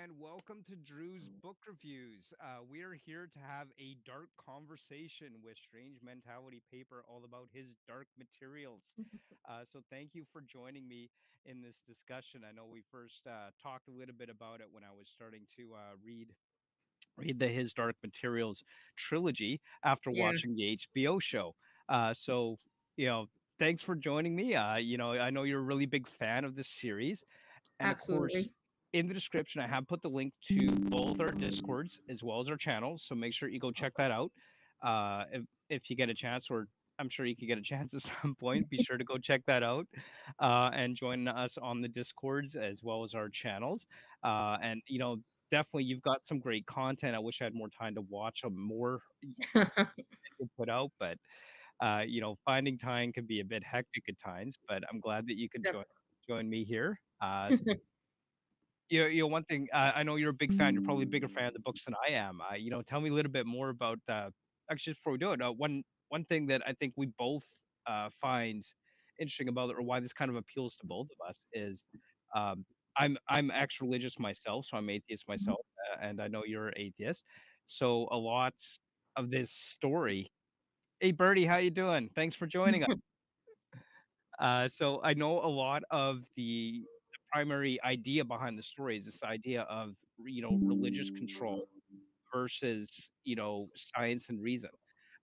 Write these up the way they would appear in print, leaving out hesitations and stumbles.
and welcome to Drew's Book Reviews. We are here to have a dark conversation with Strange Mentality Paper all about his dark materials. So, thank you for joining me in this discussion. I know we first talked a little bit about it when I was starting to read the His Dark Materials trilogy after Yeah, watching the HBO show. So, you know, thanks for joining me. I know you're a really big fan of this series. And of course, absolutely. in the description, I have put the link to both our Discords as well as our channels. So make sure you go check Awesome. that out. If you get a chance, or I'm sure you could get a chance at some point, be sure to go check that out and join us on the Discords as well as our channels. Definitely you've got some great content. I wish I had more time to watch more you put out, but finding time can be a bit hectic at times. But I'm glad that you could join me here. Definitely. One thing, I know you're a big fan. You're probably a bigger fan of the books than I am. Tell me a little bit more about. Actually, just before we do it, one thing that I think we both find interesting about it, or why this kind of appeals to both of us, is um, I'm ex-religious myself, so I'm atheist myself, and I know you're atheist. So a lot of this story. Hey, Bertie, how you doing? Thanks for joining us. So I know a lot of the primary idea behind the story is this idea of religious control versus science and reason,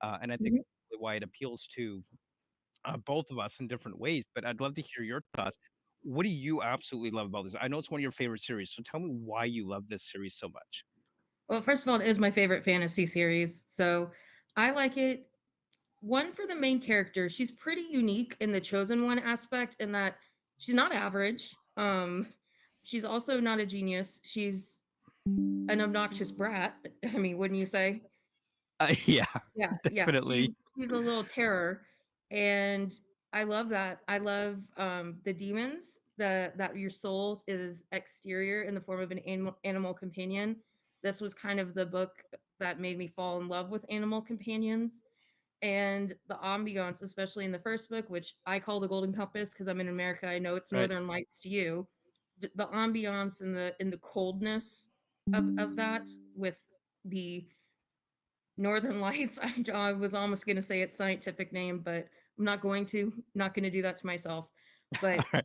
and I think Mhm. that's really why it appeals to both of us in different ways. But I'd love to hear your thoughts. What do you absolutely love about this? I know it's one of your favorite series, so tell me why you love this series so much. Well, first of all, it is my favorite fantasy series. So I like it. One, for the main character, she's pretty unique in the chosen one aspect in that she's not average. She's also not a genius. She's an obnoxious brat. I mean, wouldn't you say? Yeah, Yeah, yeah. definitely. She's a little terror, and I love that. I love the demons. That your soul is exterior in the form of an animal companion. This was kind of the book that made me fall in love with animal companions, and the ambiance, especially in the first book, which I call the Golden Compass because I'm in America. I know it's Right. Northern Lights to you. The ambiance and the coldness of that with the Northern Lights. I was almost going to say its scientific name, but I'm not going to. Not going to do that to myself. All But right.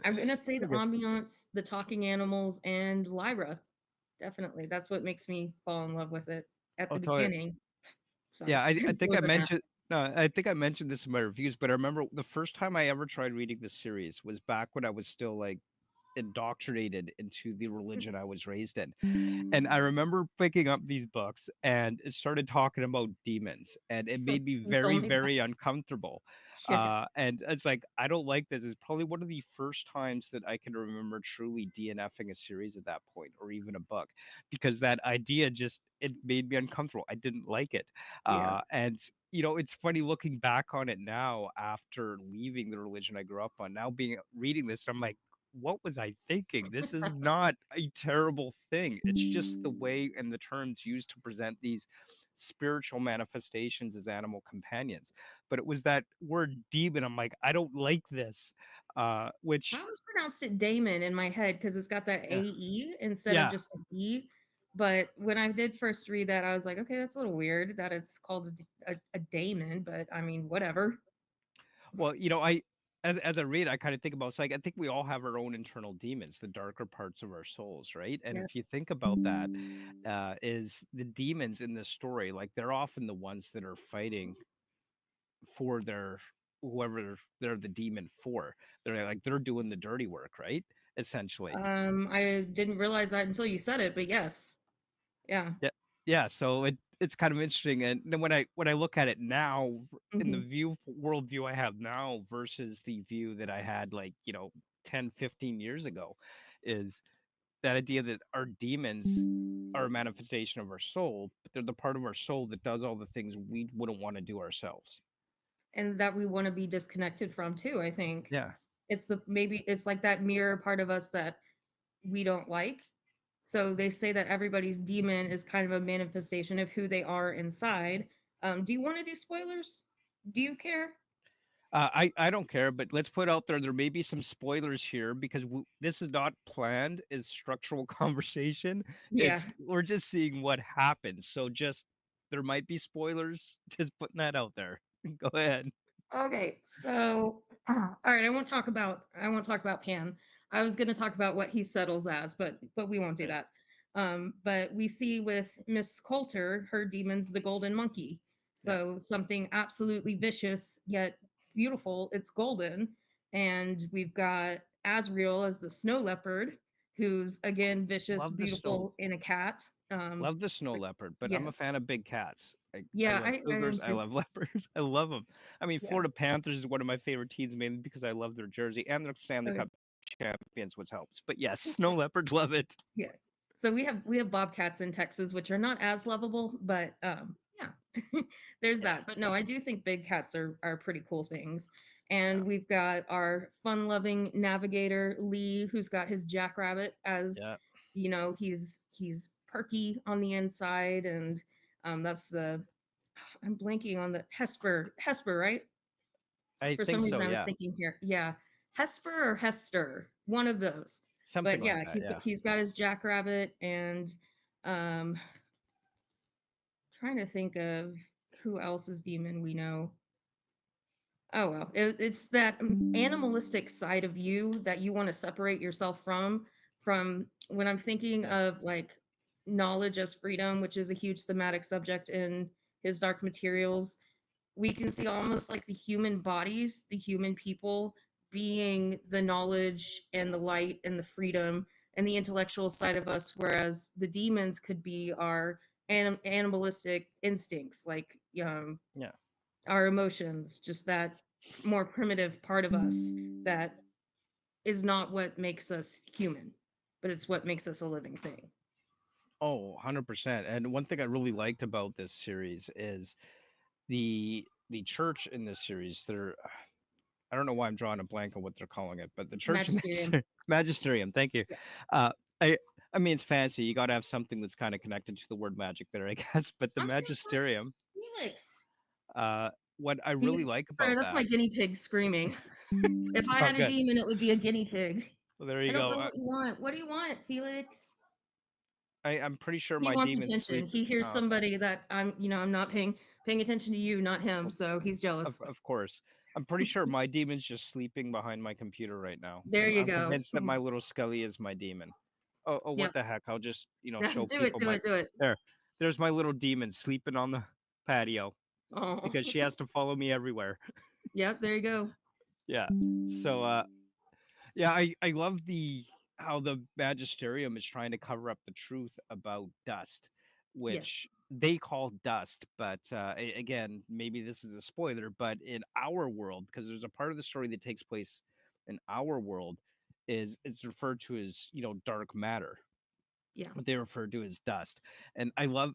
I'm going to say the Okay. ambiance, the talking animals, and Lyra. Definitely, that's what makes me fall in love with it at I'll the tell you. beginning. Yeah, Sorry, I it think I was an F. mentioned no, I think I mentioned this in my reviews, but I remember the first time I ever tried reading this series was back when I was still like indoctrinated into the religion I was raised in. And I remember picking up these books and it started talking about demons and it made me You told very, me that. very uncomfortable. Yeah. And it's like, I don't like this. It's probably one of the first times that I can remember truly DNFing a series at that point or even a book because that idea just, it made me uncomfortable. I didn't like it. Yeah. It's funny looking back on it now after leaving the religion I grew up on, now being reading this, I'm like, what was I thinking? This is not a terrible thing. It's just the way and the terms used to present these spiritual manifestations as animal companions. But it was that word demon. I'm like, I don't like this. I Which, always pronounced it Damon in my head because it's got that yeah, AE instead of yeah. just an E. But when I did first read that, I was like, okay, that's a little weird that it's called a Damon, but I mean, whatever. Well, as I read, I kind of think about it's like I think we all have our own internal demons, the darker parts of our souls, right? And Yes. if you think about that, is the demons in this story, like they're often the ones that are fighting for their whoever they're the demon for. They're doing the dirty work, right? Essentially. I didn't realize that until you said it, but yes. Yeah. Yeah. Yeah. So it's kind of interesting. And then when I look at it now in the Hmm. worldview I have now versus the view that I had 10, 15 years ago, is that idea that our demons are a manifestation of our soul, but they're the part of our soul that does all the things we wouldn't want to do ourselves. And that we want to be disconnected from too, I think. Yeah. It's the maybe it's like that mirror part of us that we don't like. So they say that everybody's demon is kind of a manifestation of who they are inside. Do you want to do spoilers? Do you care? I don't care, but let's put out there may be some spoilers here because this is not planned. It's structural conversation. Yeah. We're just seeing what happens. So just there might be spoilers. Just putting that out there. Go ahead. Okay, so all right, I won't talk about Pan. I was going to talk about what he settles as, but we won't do Right. that. But we see with Miss Coulter, her demon's the golden monkey. Yeah. So something absolutely vicious yet beautiful. It's golden, and we've got Asriel as the snow leopard, who's again vicious, Love the snow. beautiful, in a cat. Love the snow But leopard, but I'm a yes, fan of big cats. I yeah, love I am cougars. I too. love leopards. I love them. I mean, Yeah. Florida Panthers is one of my favorite teams, mainly because I love their jersey and their Stanley Okay. Cup champions, which helps. But yes, snow leopards love it. Yeah. So we have bobcats in Texas, which are not as lovable, but yeah, there's Yeah. that. But no, I do think big cats are pretty cool things. Yeah. And we've got our fun-loving navigator Lee, who's got his jackrabbit as, Yeah. he's perky on the inside, and that's the I'm blanking on the Hesper, right? I For think some so. reason, I was Yeah. thinking here, yeah, Hesper or Hester, one of those. Something But like yeah, that. Yeah. he's got his jackrabbit, and um, trying to think of who else's demon we know. Oh well, it's that animalistic side of you that you want to separate yourself from. From when I'm thinking Yeah. of like knowledge as freedom, which is a huge thematic subject in his Dark Materials, we can see almost like the human bodies, the human people being the knowledge and the light and the freedom and the intellectual side of us, whereas the demons could be our animalistic instincts, like Yeah. our emotions, just that more primitive part of us that is not what makes us human, but it's what makes us a living thing. Oh, 100%. And one thing I really liked about this series is the church in this series. I don't know why I'm drawing a blank on what they're calling it, but the church in this Magisterium. magisterium. Thank you. Yeah. Uh, I I mean it's fancy. You got to have something that's kind of connected to the word magic there, I guess. But the I'm so sorry, magisterium. Felix. Uh, what I Do you, really like sorry, about that's my that. guinea pig screaming. If It's I all had a good. demon, it would be a guinea pig. Well, there I you don't go. know what you want. What do you want, Felix? I'm pretty sure He my wants demons attention. sleep. He hears Oh, okay. somebody that I'm not paying attention to you, not him, Well, so he's jealous. of course. I'm pretty sure my demon's just sleeping behind my computer right now. There you I'm go. convinced that my little Scully is my demon. Oh, what Yep. the heck? I'll just, show Do it, people do my it, do it. there. There's my little demon sleeping on the patio Oh. because she has to follow me everywhere. Yep, there you go. Yeah. So yeah, I love the how the magisterium is trying to cover up the truth about dust, Yes. which they call dust, but again, maybe this is a spoiler, but in our world, because there's a part of the story that takes place in our world, is it's referred to as dark matter. Yeah. What they refer to as dust, and I love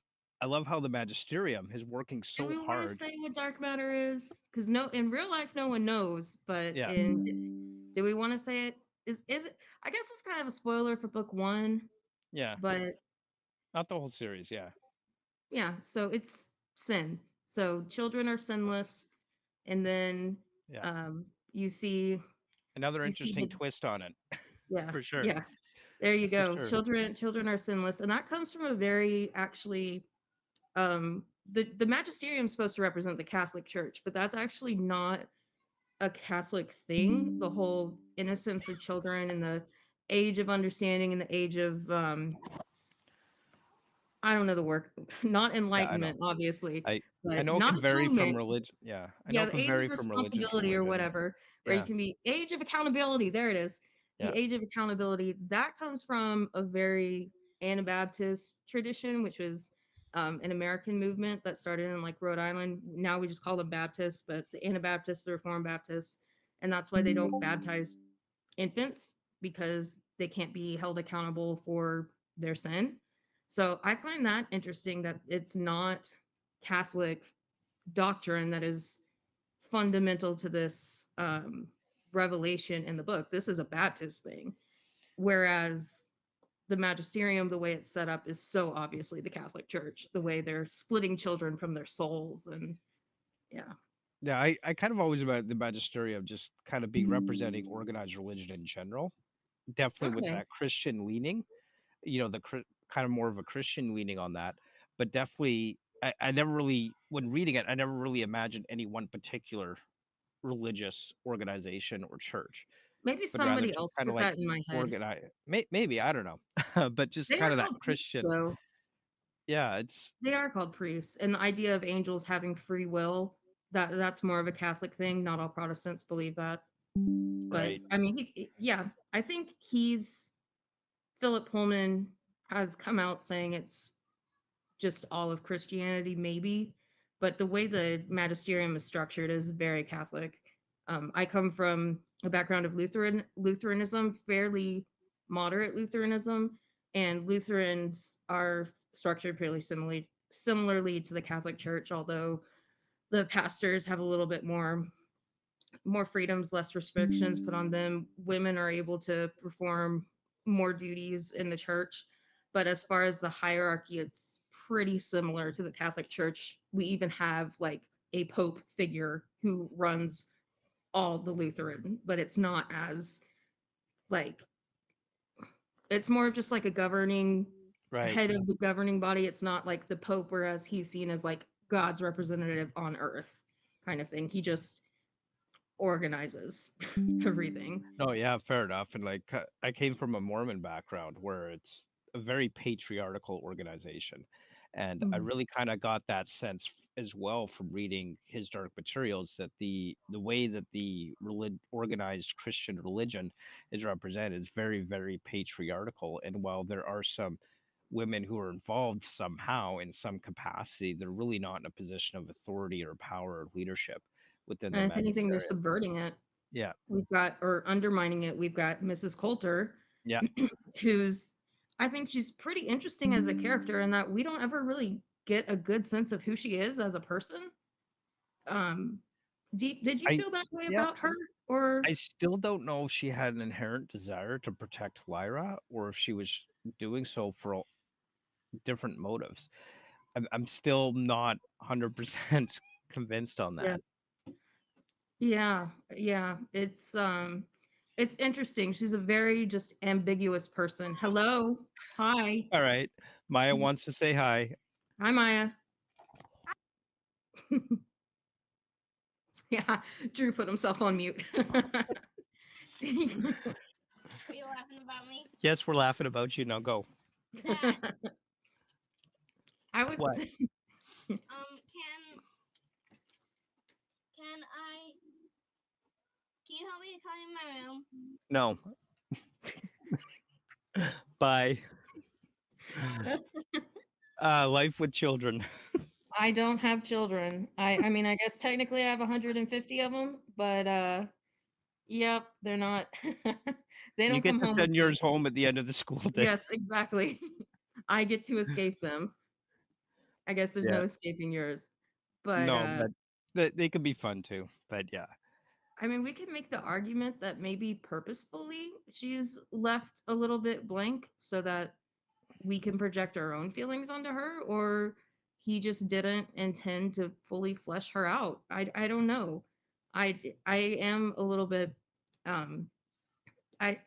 how the magisterium is working Do so we want to hard. say what dark matter is? Because no, in real life, no one knows. But Yeah, do we want to say it? Is it? I guess it's kind of a spoiler for book one, yeah, but not the whole series. Yeah, yeah. So it's sin. So children are sinless, and then yeah. um, you see Another you see interesting the twist on it, yeah, for sure. yeah. There you For go. sure. Children are sinless, and that comes from a very actually the magisterium is supposed to represent the Catholic Church, but that's actually not a Catholic thing. The whole innocence of children and the age of understanding and the age of I don't know the word, not Yeah, I know. enlightenment, obviously, I but know it not can vary from atonement. religion. Yeah, I know Yeah, it the can age of vary from religion to responsibility or religion. whatever, where you Yeah, can be age of accountability. There it is. The yeah, age of accountability that comes from a very Anabaptist tradition, which was an American movement that started in like Rhode Island. Now we just call them Baptists, but the Anabaptists, the Reformed Baptists, and that's why they don't baptize infants because they can't be held accountable for their sin. So I find that interesting that it's not Catholic doctrine that is fundamental to this revelation in the book. This is a Baptist thing, whereas the magisterium, the way it's set up, is so obviously the Catholic Church. The way they're splitting children from their souls, and yeah, Yeah, I kind of always about the magisterium just kind of be representing organized religion in general, definitely with Okay. that Christian leaning, the kind of more of a Christian leaning on that, but definitely I never really when reading it, I never really imagined any one particular religious organization or church, Maybe but rather somebody just else kind of put like that in my head. organize, maybe I don't know, but just They kind are of that called priests, Christian. though. Yeah, it's They are called priests, and the idea of angels having free will, that's more of a Catholic thing. Not all Protestants believe that. But right, I mean, yeah, I think Philip Pullman has come out saying it's just all of Christianity, maybe. But the way the magisterium is structured is very Catholic. I come from a background of Lutheranism, fairly moderate Lutheranism, and Lutherans are structured fairly similarly to the Catholic Church, although the pastors have a little bit more freedoms, less restrictions put on them. Women are able to perform more duties in the church. But as far as the hierarchy, it's pretty similar to the Catholic Church. We even have like a pope figure who runs all the Lutheran, but it's not as like it's more of just like a governing right. head of the governing body. It's not like the pope, whereas he's seen as like God's representative on earth kind of thing. He just organizes everything. No, yeah, fair enough. And like I came from a Mormon background where it's a very patriarchal organization. And I Mhm. really kind of got that sense as well from reading his dark materials that the way that the organized Christian religion is represented is very, very patriarchal. And while there are some women who are involved somehow in some capacity, they're really not in a position of authority or power or leadership within the And if anything, they're magisterium. subverting it. Yeah. We've got, or undermining it. We've got Mrs. Coulter, Yeah. who's, I think she's pretty interesting as a character in that we don't ever really get a good sense of who she is as a person. Um, did you I feel that way yeah, about her? Or, I still don't know if she had an inherent desire to protect Lyra or if she was doing so for different motives. I'm still not 100% convinced on yeah, that. yeah, yeah. It's interesting. She's a very just ambiguous person. Hello. Hi. All right. Maya wants to say hi. Hi, Maya. Yeah, Drew put himself on mute. Are you laughing about me? Yes, we're laughing about you. Now go. Dad, I would What? say, can I can you help me to come in my room? No. Bye. Life with children. I don't have children. I mean, I guess technically I have 150 of them, but yep, they're not. They You don't come get to home with send me. yours home at the end of the school day. Yes, exactly. I get to escape them. I guess there's Yeah. no escaping yours. But No, but they could be fun too. But yeah. I mean, we could make the argument that maybe purposefully she's left a little bit blank so that we can project our own feelings onto her, or he just didn't intend to fully flesh her out. I don't know. I am a little bit um I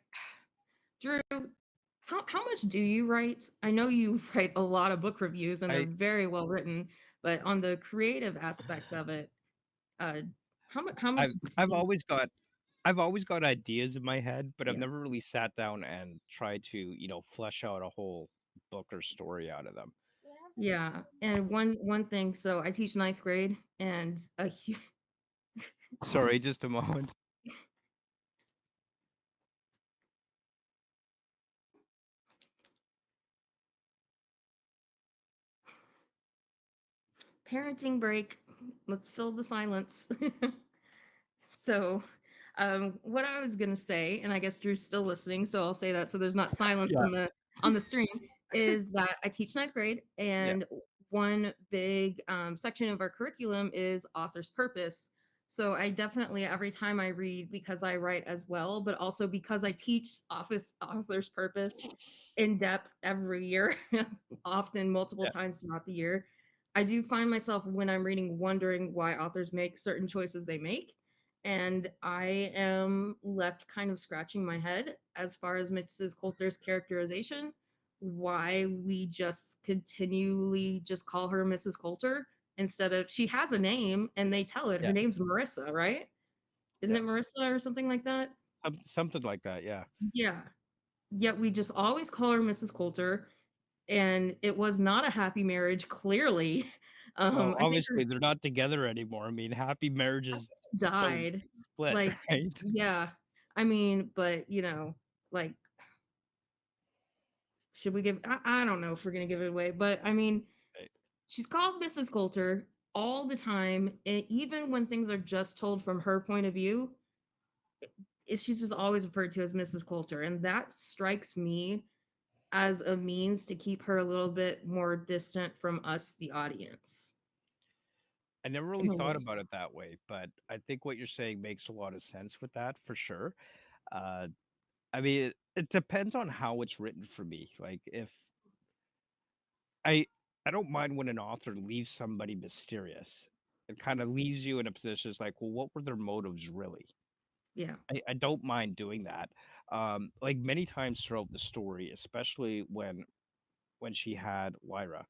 Drew, how much do you write? I know you write a lot of book reviews and they're I very well written, but on the creative aspect of it, uh how much I've do I've you, always got I've always got ideas in my head, but I've yeah. never really sat down and tried to, flesh out a whole book or story out of them. Yeah, and one thing, so I teach ninth grade, and Sorry, just a moment. parenting break. Let's fill the silence. So, what I was gonna say, and I guess Drew's still listening, so I'll say that so there's not silence Yeah, on the stream, is that I teach ninth grade, yeah, and one big section of our curriculum is author's purpose. So I definitely every time I read, because I write as well, but also because I teach office author's purpose in depth every year, often multiple yeah. times throughout the year. I do find myself when I'm reading wondering why authors make certain choices they make. And I am left kind of scratching my head as far as Mrs. Coulter's characterization, why we just continually just call her Mrs. Coulter instead of she has a name and they tell it. Yeah, Her name's Marissa, right? Isn't yeah, it Marissa or something like that? something like that. Yeah. Yeah. Yet we just always call her Mrs. Coulter, and it was not a happy marriage, clearly. Well, I think her obviously they're not together anymore. I mean, happy I marriages think he don't died. split, Like, right? yeah. I mean, but like, should we give? I don't know if we're gonna give it away, but I mean, Right. she's called Mrs. Coulter all the time, and even when things are just told from her point of view, she's just always referred to as Mrs. Coulter, and that strikes me as a means to keep her a little bit more distant from us, the audience, I never in really a thought way. about it that way, but I think what you're saying makes a lot of sense with that for sure. Uh, I mean, it depends on how it's written for me. Like, if I I don't mind when an author leaves somebody mysterious. It kind of leaves you in a position. It's like, well, what were their motives really? Yeah. I don't mind doing that. Like many times throughout the story, especially when she had Lyra,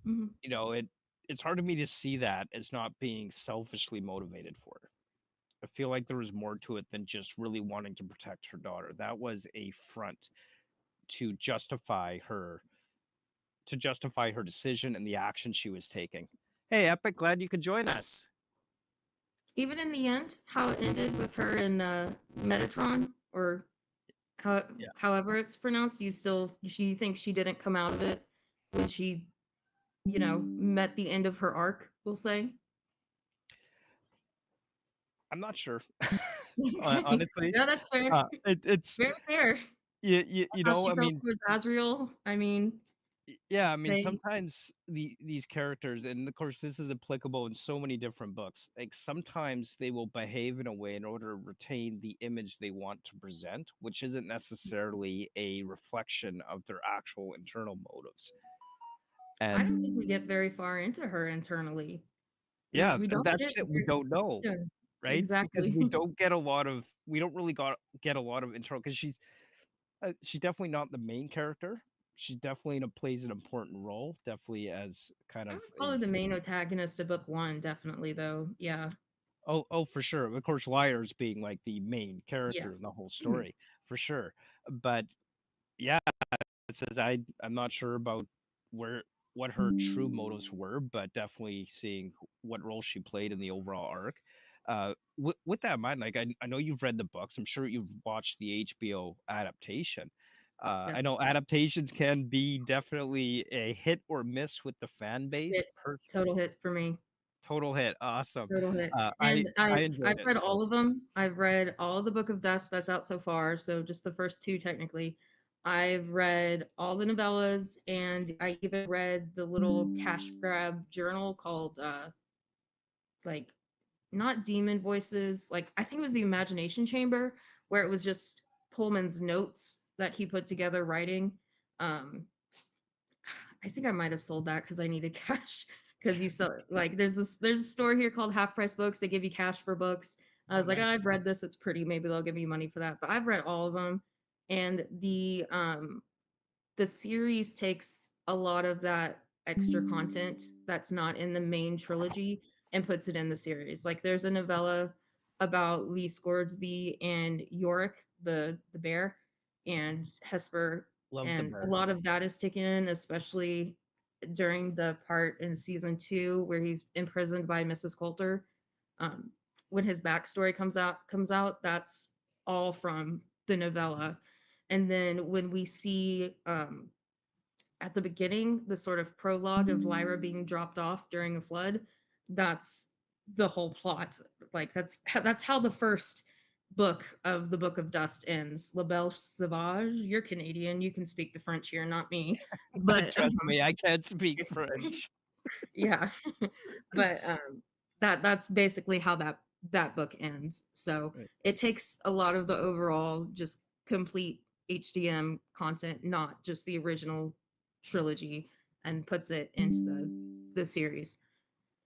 Mhm. it's hard to me to see that as not being selfishly motivated for her. I feel like there was more to it than just really wanting to protect her daughter. That was a front to justify her decision and the action she was taking. Hey, Epic, glad you could join us. Even in the end, how it ended with her and Metatron, or how, Yeah, however it's pronounced, you think she didn't come out of it when she, met the end of her arc, we'll say. I'm not sure. Okay. Honestly, Yeah, that's fair. it's Very fair. you How know, she I felt mean, towards Azrael. I mean, yeah, I mean, they sometimes these characters, and of course, this is applicable in so many different books. Like sometimes they will behave in a way in order to retain the image they want to present, which isn't necessarily a reflection of their actual internal motives. I And don't think we get very far into her internally. We yeah, we don't that's get shit we very, don't know, yeah, right? Because exactly. we don't really get a lot of intro because she's definitely not the main character. She definitely plays an important role, definitely as kind I of would call her a the main antagonist of book one, definitely though. Yeah. oh for sure. Of course, Liars being like the main Yeah. character in the whole Mhm. story for sure. But yeah, it says I'm not sure about where what her true motives were, but definitely seeing what role she played in the overall arc. With that in mind, like I know you've read the books. I'm sure you've watched the HBO adaptation. Yeah. I know adaptations can be definitely a hit or miss with the fan base. It's total hit for me. Total hit, awesome. Total hit. I And I I've enjoyed it. read all of them. I've read all of the Book of Dust that's out so far, so just the first two technically. I've read all the novellas, and I even read the little cash grab journal called like, not Demon Voices, like I think it was the Imagination Chamber, where it was just Pullman's notes that he put together writing. Um I think I might have sold that because I needed cash. Because you sell, like, there's a store here called Half Price Books. They give you cash for books. I Oh, was like, oh, nice. I've read this. It's pretty. Maybe they'll give me money for that. But I've read all of them, and the series takes a lot of that extra content that's not in the main trilogy and puts it in the series. Like there's a novella about Lee Scoresby and Yorick, the bear, and Hesper, Love the and a bear. lot of that is taken in, especially during the part in season two where he's imprisoned by Mrs. Coulter. Um, when his backstory comes out, that's all from the novella. And then when we see at the beginning the sort of prologue of Lyra being dropped off during a flood, that's the whole plot. Like that's how the first book of the Book of Dust ends. La Belle Sauvage, you're Canadian, you can speak the French here, not me. But Trust me, I can't speak French. yeah, but that's basically how that book ends. So Right. it takes a lot of the overall just complete HDM content, not just the original trilogy, and puts it into the series.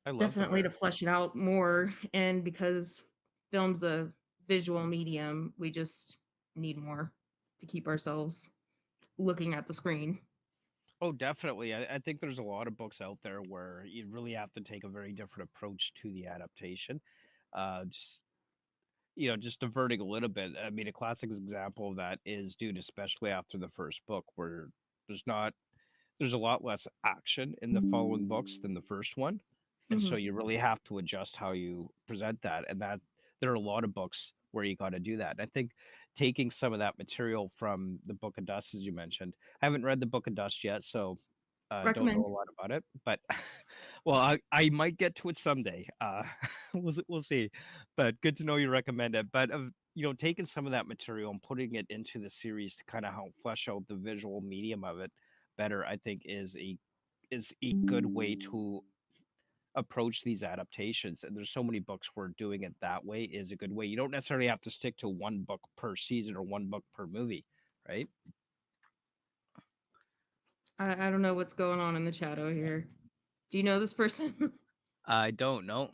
I love the Definitely to very. flesh it out more, and because film's a visual medium, we just need more to keep ourselves looking at the screen. Oh, definitely. I think there's a lot of books out there where you really have to take a very different approach to the adaptation. Just just diverting a little bit. I mean, a classic example of that is Dune, especially after the first book, where there's not there's a lot less action in the following books than the first one, and so Hmm. you really have to adjust how you present that. And that there are a lot of books where you got to do that. And I think taking some of that material from the Book of Dust, as you mentioned, I haven't read the Book of Dust yet, so don't know Recommend. a lot about it. But well, I might get to it someday. We'll see. But good to know you recommend it. But taking some of that material and putting it into the series to kind of help flesh out the visual medium of it better, I think is a good way to approach these adaptations. And there's so many books where doing it that way is a good way. You don't necessarily have to stick to one book per season or one book per movie, right? I don't know what's going on in the chat over here. Do you know this person? I don't know.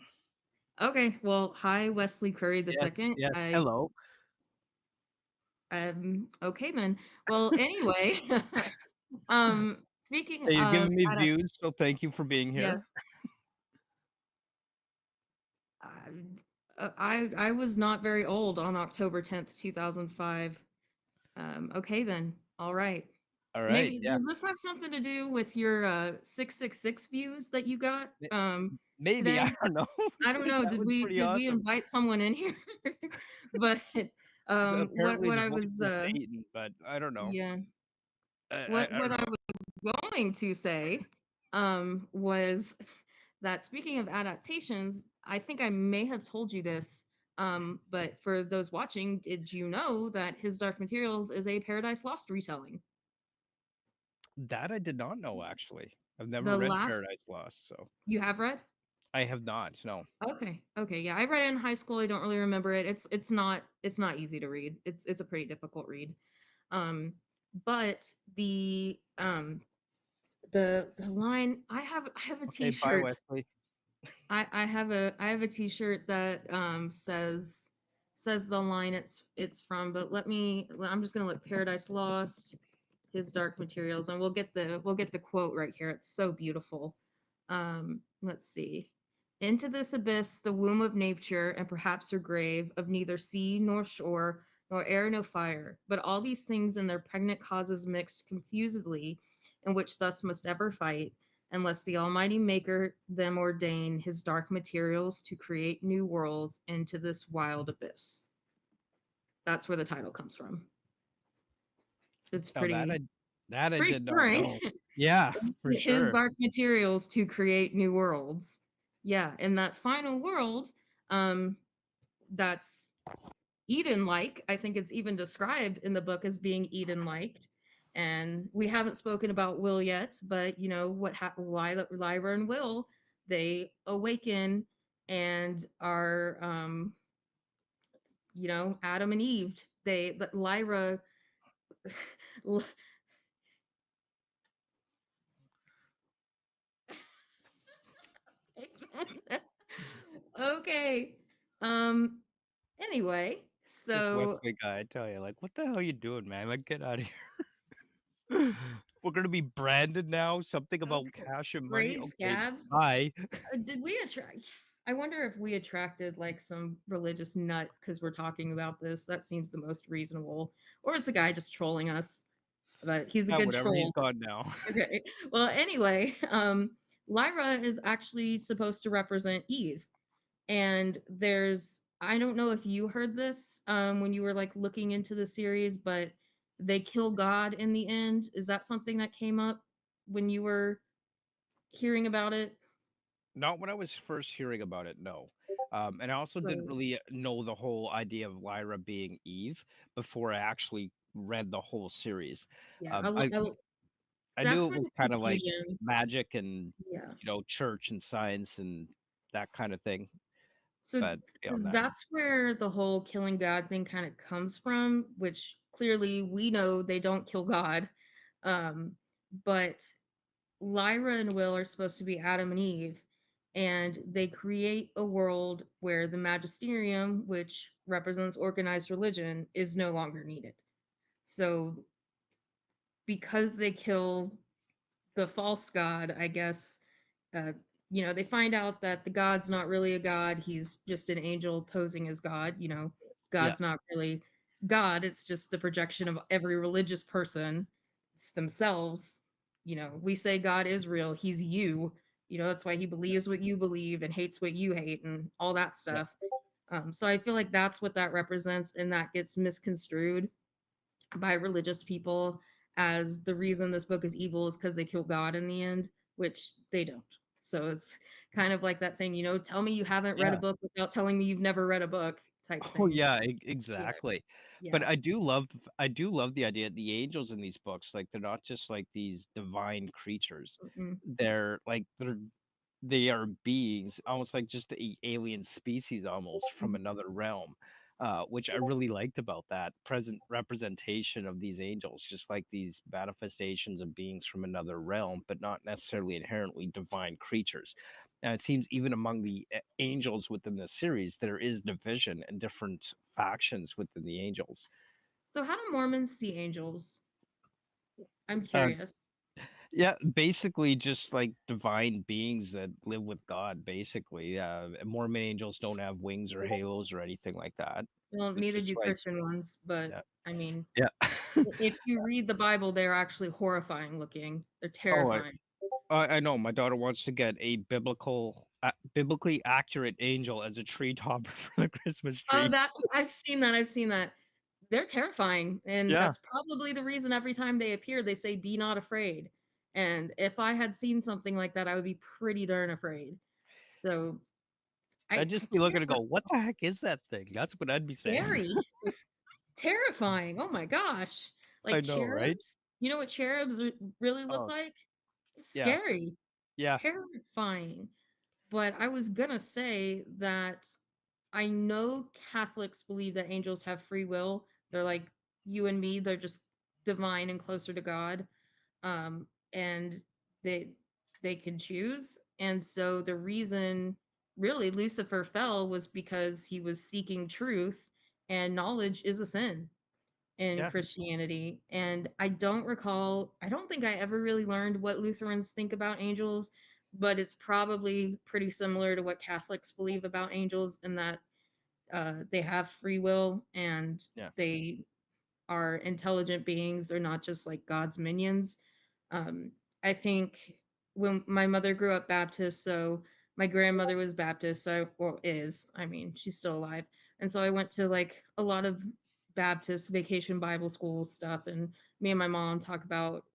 Okay, well, hi Wesley Curry the Yes, second. yes. Hello. Okay then. Well, anyway, speaking Hey, you're of giving me views, so thank you for being here. yes, I was not very old on October 10th, 2005. Okay then. All right. All right. Maybe Yeah. does this have something to do with your 666 views that you got May- Maybe I today? don't know. I don't know. That was pretty Did we awesome. invite someone in here? But Apparently what the I voice was of Satan, but I don't know. yeah, I what don't I know. was going to say was that speaking of adaptations, I think I may have told you this, but for those watching, did you know that His Dark Materials is a Paradise Lost retelling? That I did not know actually. I've never The read last Paradise Lost, so you have read? I have not. No. Okay. Okay. Yeah, I read it in high school. I don't really remember it. It's not easy to read. It's a pretty difficult read. Um, but the line I have a Okay, bye, t-shirt. Wesley. I have a t-shirt that says the line it's from, but I'm just gonna look Paradise Lost, His Dark Materials, and we'll get the quote right here. It's so beautiful. Let's see. Into this abyss, the womb of nature, and perhaps her grave, of neither sea nor shore, nor air nor fire, but all these things and their pregnant causes mixed confusedly, in which thus must ever fight, unless the Almighty Maker them ordain his dark materials to create new worlds into this wild abyss. That's where the title comes from. It's Now pretty that it's I pretty did not stirring. know. Yeah, for His sure. dark materials to create new worlds. Yeah, and that final world, um, that's Eden-like. I think it's even described in the book as being Eden-like. And we haven't spoken about Will yet, but why Lyra and Will they awaken and are Adam and Eve. But Lyra okay. Um anyway, This so Wesley guy, I tell you, like, what the hell are you doing, man? Like, get out of here. We're gonna be branded now. Something about okay, cash and money. gray Okay, scabs. bye. Did we attract? I wonder if we attracted like some religious nut because we're talking about this. That seems the most reasonable. Or it's a guy just trolling us, but he's a Yeah, good whatever. He's troll. gone now. Okay. Well, anyway, Lyra is actually supposed to represent Eve, and I don't know if you heard this when you were like looking into the series, but they kill God in the end. Is that something that came up when you were hearing about it? Not when I was first hearing about it, no. And I also didn't So really know the whole idea of Lyra being Eve before I actually read the whole series. yeah, Um, I I knew that's it where was the kind of like confusion. magic and Yeah. church and science and that kind of thing. So But beyond that, that's where the whole killing God thing kind of comes from, which clearly we know they don't kill God. Um, but Lyra and Will are supposed to be Adam and Eve, and they create a world where the magisterium, which represents organized religion, is no longer needed. So, because they kill the false god, I guess, uh, they find out that the god's not really a god. He's just an angel posing as God. Yeah. God's not really God. It's just the projection of every religious person themselves. We say God is real. He's you. That's why he believes what you believe and hates what you hate and all that Yeah. stuff. So I feel like that's what that represents, and that gets misconstrued by religious people as the reason this book is evil is because they kill God in the end, which they don't. So it's kind of like that thing, tell me you haven't read a Yeah. book without telling me you've never read a book type Oh thing. yeah, Yeah. exactly. But Yeah. I do love the idea the angels in these books, like they're not just like these divine creatures. Mm-mm. They are beings, almost like just a alien species, almost from another realm, which I really liked about that present representation of these angels, just like these manifestations of beings from another realm, but not necessarily inherently divine creatures. And it seems even among the angels within the series, there is division and different factions within the angels. So how do Mormons see angels? I'm Uh, curious. Yeah, basically just like divine beings that live with God, basically. Mormon angels don't have wings or halos or anything like that. Well, It's neither just do like, Christian ones, but yeah. I mean, Yeah. if you read the Bible, they're actually horrifying looking. They're Oh, terrifying. I know. My daughter wants to get a biblically accurate angel as a tree topper for the Christmas Oh, tree. that I've seen that. I've seen that. They're terrifying, and Yeah. that's probably the reason every time they appear, they say, "Be not afraid." And if I had seen something like that, I would be pretty darn afraid. So I'd I just be looking can't to go, what the heck is that thing? That's what I'd be saying. scary, terrifying. Oh my gosh, I like know, right? cherubs. You know what cherubs really look Oh, like? yeah. Scary, Yeah. terrifying. But I was gonna say that I know Catholics believe that angels have free will. They're like you and me, they're just divine and closer to God. And they they can choose. And so the reason really Lucifer fell was because he was seeking truth, and knowledge is a sin in Yeah. Christianity. And I don't think I ever really learned what Lutherans think about angels, but it's probably pretty similar to what Catholics believe about angels, in that they have free will and Yeah. they are intelligent beings. They're not just like God's minions. Um, I think when my mother grew up Baptist, so my grandmother was Baptist, so well is. I mean, she's still alive. And so I went to like a lot of Baptist vacation Bible school stuff, and me and my mom talk about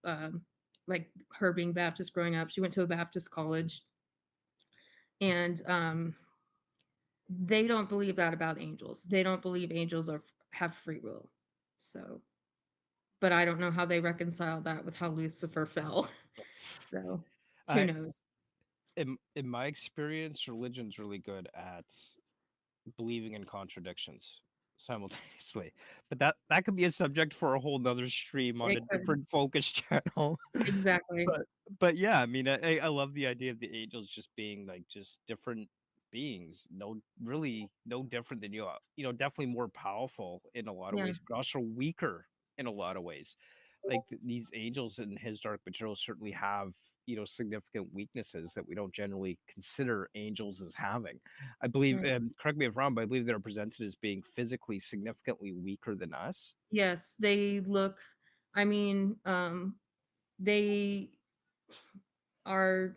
like her being Baptist growing up. She went to a Baptist college, and they don't believe that about angels. They don't believe angels have free will. So, but I don't know how they reconcile that with how Lucifer fell. So, who I knows? in my experience, religion's really good at believing in contradictions simultaneously. But that could be a subject for a whole nother stream on It a could. different focus channel. Exactly. but but yeah, I mean, I love the idea of the angels just being like just different beings, no really no different than you. Definitely more powerful in a lot of Yeah. ways, but also weaker in a lot of ways. Like these angels in his dark material certainly have significant weaknesses that we don't generally consider angels as having. I believe, Right. correct me if I'm wrong, but I believe they're presented as being physically significantly weaker than us. Yes, they look, I mean, they are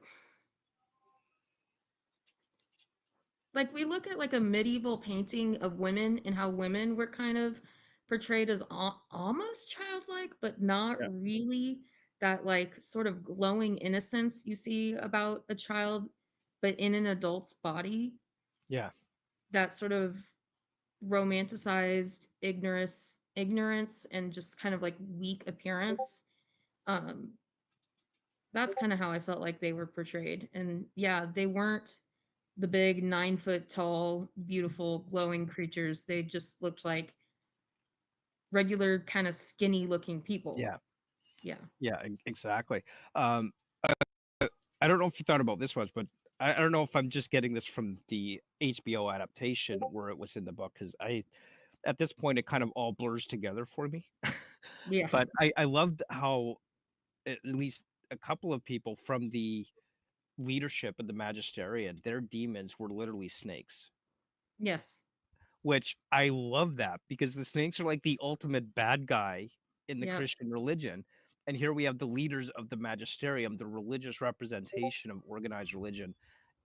like, we look at like a medieval painting of women and how women were kind of portrayed as almost childlike, but not Yeah. really, that like sort of glowing innocence you see about a child, but in an adult's body, Yeah. that sort of romanticized ignorance and just kind of like weak appearance. Um, that's kind of how I felt like they were portrayed. And yeah, they weren't the big 9 foot tall, beautiful, glowing creatures. They just looked like regular, kind of skinny looking people. Yeah. Yeah. Yeah. Exactly. Um, I don't know if you thought about this much, but I don't know if I'm just getting this from the HBO adaptation where it was in the book, because I at this point it kind of all blurs together for me. Yeah. But I loved how at least a couple of people from the leadership of the Magisterium, their demons were literally snakes, Yes. which I love that because the snakes are like the ultimate bad guy in the Yep. Christian religion. And here we have the leaders of the Magisterium, the religious representation of organized religion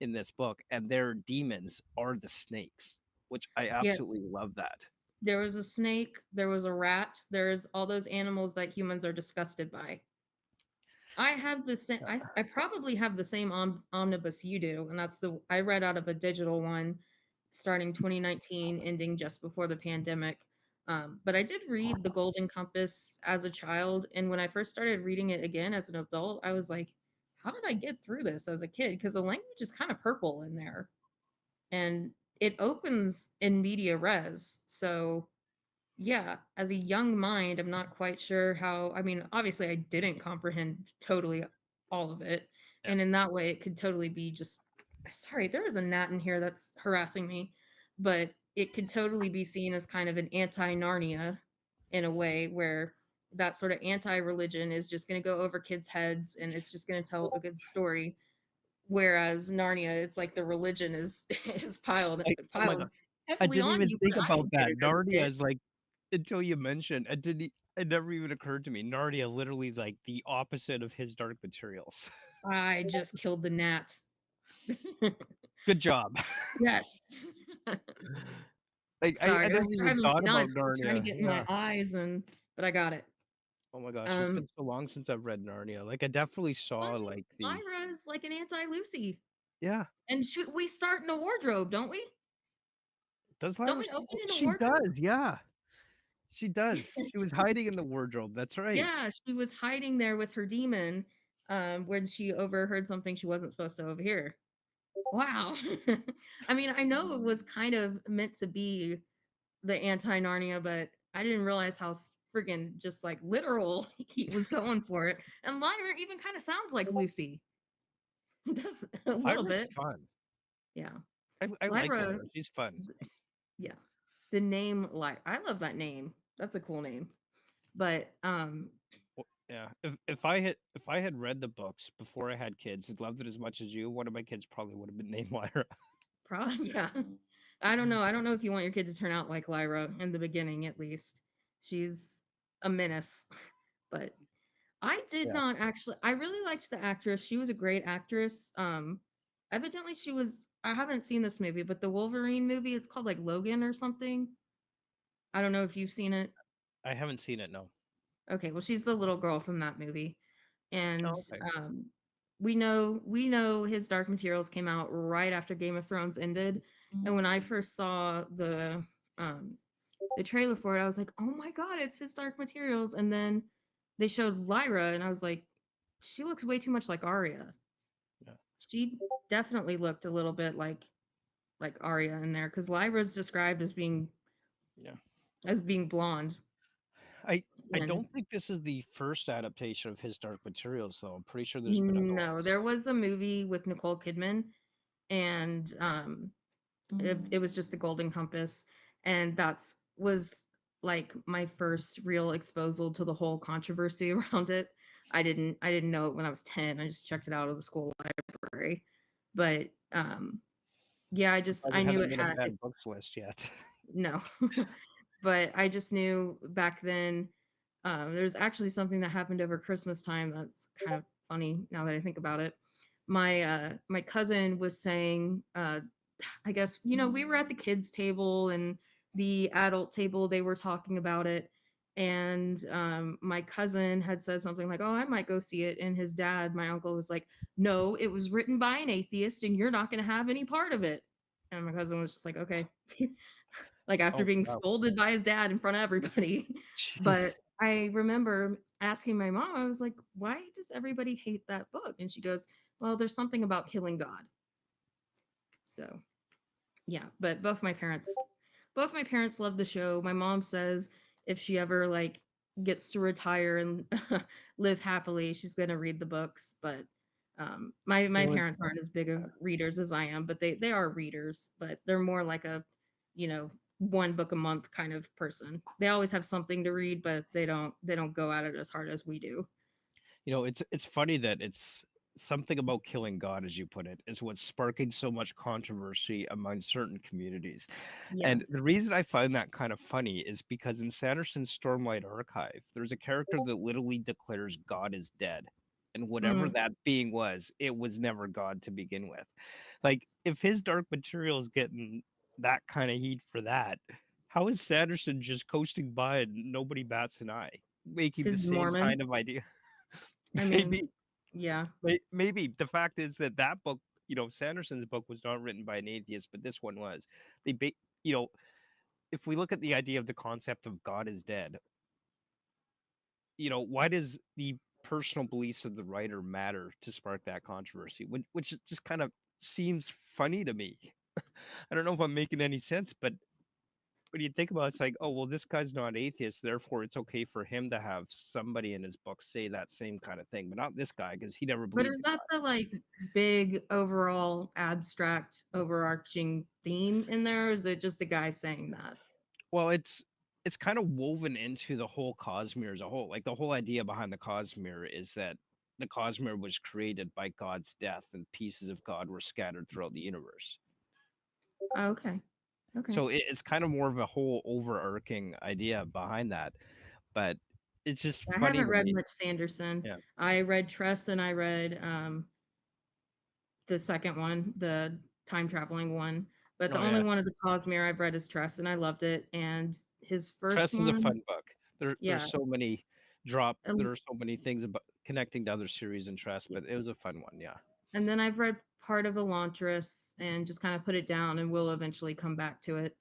in this book, and their demons are the snakes, which I Yes. absolutely love that. There was a snake, there was a rat, there's all those animals that humans are disgusted by. I have the same. I probably have the same omnibus you do, and that's the I read out of a digital one, starting 2019, ending just before the pandemic. But I did read The Golden Compass as a child, and when I first started reading it again as an adult, I was like, "How did I get through this as a kid?" Because the language is kind of purple in there, and it opens in media res, so yeah, as a young mind, I'm not quite sure how. I mean, obviously, I didn't comprehend totally all of it. Yeah. And in that way, it could totally be just, sorry, there is a gnat in here that's harassing me, but it could totally be seen as kind of an anti Narnia in a way where that sort of anti religion is just going to go over kids' heads and it's just going to tell a good story. Whereas Narnia, it's like the religion is is Oh my god, piled I heavily didn't on even you, think but I about didn't get that. it as a Narnia kid. is like until you mentioned it didn't it never even occurred to me. Narnia literally like the opposite of his Dark Materials. I just killed the gnats. Good job. Yes. Like I Sorry, it was never even driving me thought about nuts. It was trying to Narnia. get in my Yeah. eyes but I got it. Oh my gosh, it's been Um, so long since I've read Narnia. Like I definitely saw but like the Lyra is like an anti-Lucy. yeah. And we start in a wardrobe, don't we? Does Don't Lyra? we open in a She wardrobe? does. Yeah, she does. She was hiding in the wardrobe. That's right. Yeah, she was hiding there with her demon when she overheard something she wasn't supposed to overhear. Wow. I mean, I know it was kind of meant to be the anti-Narnia, but I didn't realize how friggin' just like literal he was going for it. And Lyra even kind of sounds like Lucy. Does a little Lyra's bit. fun. Yeah. I like Lyra, Lyra. She's fun. yeah. The name Lyra. I love that name. That's a cool name. But Yeah. If I had read the books before I had kids and loved it as much as you, one of my kids probably would have been named Lyra. probably yeah. I don't know. I don't know if you want your kid to turn out like Lyra in the beginning at least. She's a menace. But I did Yeah. not actually I really liked the actress. She was a great actress. Evidently she was I haven't seen this movie, but the Wolverine movie, it's called like Logan or something. I don't know if you've seen it. I haven't seen it. No. Okay, well she's the little girl from that movie. And Oh, okay. we know his Dark Materials came out right after Game of Thrones ended. And when I first saw um the trailer for it, I was like, "Oh my god, it's his Dark Materials." And then they showed Lyra and I was like, "She looks way too much like Arya." Yeah. She definitely looked a little bit like Arya in there cuz Lyra's described Yeah. as being blonde. I I And don't think this is the first adaptation of his Dark Materials, though. I'm pretty sure there's been other no, ones. there was a movie with Nicole Kidman and it was just the Golden Compass, and that's was like my first real exposure to the whole controversy around it. I didn't know it when I was 10. I just checked it out of the school library. But yeah, Surprised I it knew hasn't it made a had it, bad books list yet. no. But I just knew back then there's actually something that happened over Christmas time that's kind of funny now that I think about it. My cousin was saying I guess, we were at the kids' table and the adult table, they were talking about it. And my cousin had said something like, "Oh, I might go see it." And his dad, my uncle, was like, "No, it was written by an atheist and you're not going to have any part of it." And my cousin was just like, "Okay." Like after Oh being wow. scolded by his dad in front of everybody. But Jeez. I remember asking my mom, I was like, "Why does everybody hate that book?" And she goes, "Well, there's something about killing God." So yeah, but both my parents love the show. My mom says if she ever gets to retire and live happily, she's gonna read the books. But My You know, parents aren't as big of readers as I am, but they are readers, but they're more like a, you know, one book a month kind of person. They always have something to read, but they don't go at it as hard as we do. it's funny that it's something about killing God, as you put it, is what's sparking so much controversy among certain communities. Yeah. And the reason I find that kind of funny is because in Sanderson's Stormlight Archive, there's a character that literally declares God is dead. And whatever Mm, that being was, it was never God to begin with. Like, if his Dark Material is getting that kind of heat for that, how is Sanderson just coasting by and nobody bats an eye, making the because same Mormon. kind of idea? I mean, Maybe, yeah. maybe the fact is that that book, Sanderson's book was not written by an atheist, but this one was. They, you know, if we look at the idea of the concept of God is dead, why does the personal beliefs of the writer matter to spark that controversy? Which just kind of seems funny to me. I don't know if I'm making any sense, but when you think about it, it's like, oh, well, this guy's not atheist, therefore it's okay for him to have somebody in his book say that same kind of thing, but not this guy because he never But believed is in that God. the like big overall abstract overarching theme in there, or is it just a guy saying that? Well, it's kind of woven into the whole Cosmere as a whole. Like the whole idea behind the Cosmere is that the Cosmere was created by God's death, and pieces of God were scattered throughout the universe. Oh, okay. Okay. So it's kind of more of a whole overarching idea behind that. But it's just I funny haven't to read me. much Sanderson. Yeah. I read Trust and I read the second one, the time traveling one. But the Oh only yeah. one of the Cosmere I've read is Trust, and I loved it. And his first Trust is a one, fun book. There's yeah. so many there And, are so many things about connecting to other series and Trust, but it was a fun one. Yeah. and then I've read part of Elantris and just kind of put it down, and will eventually come back to it.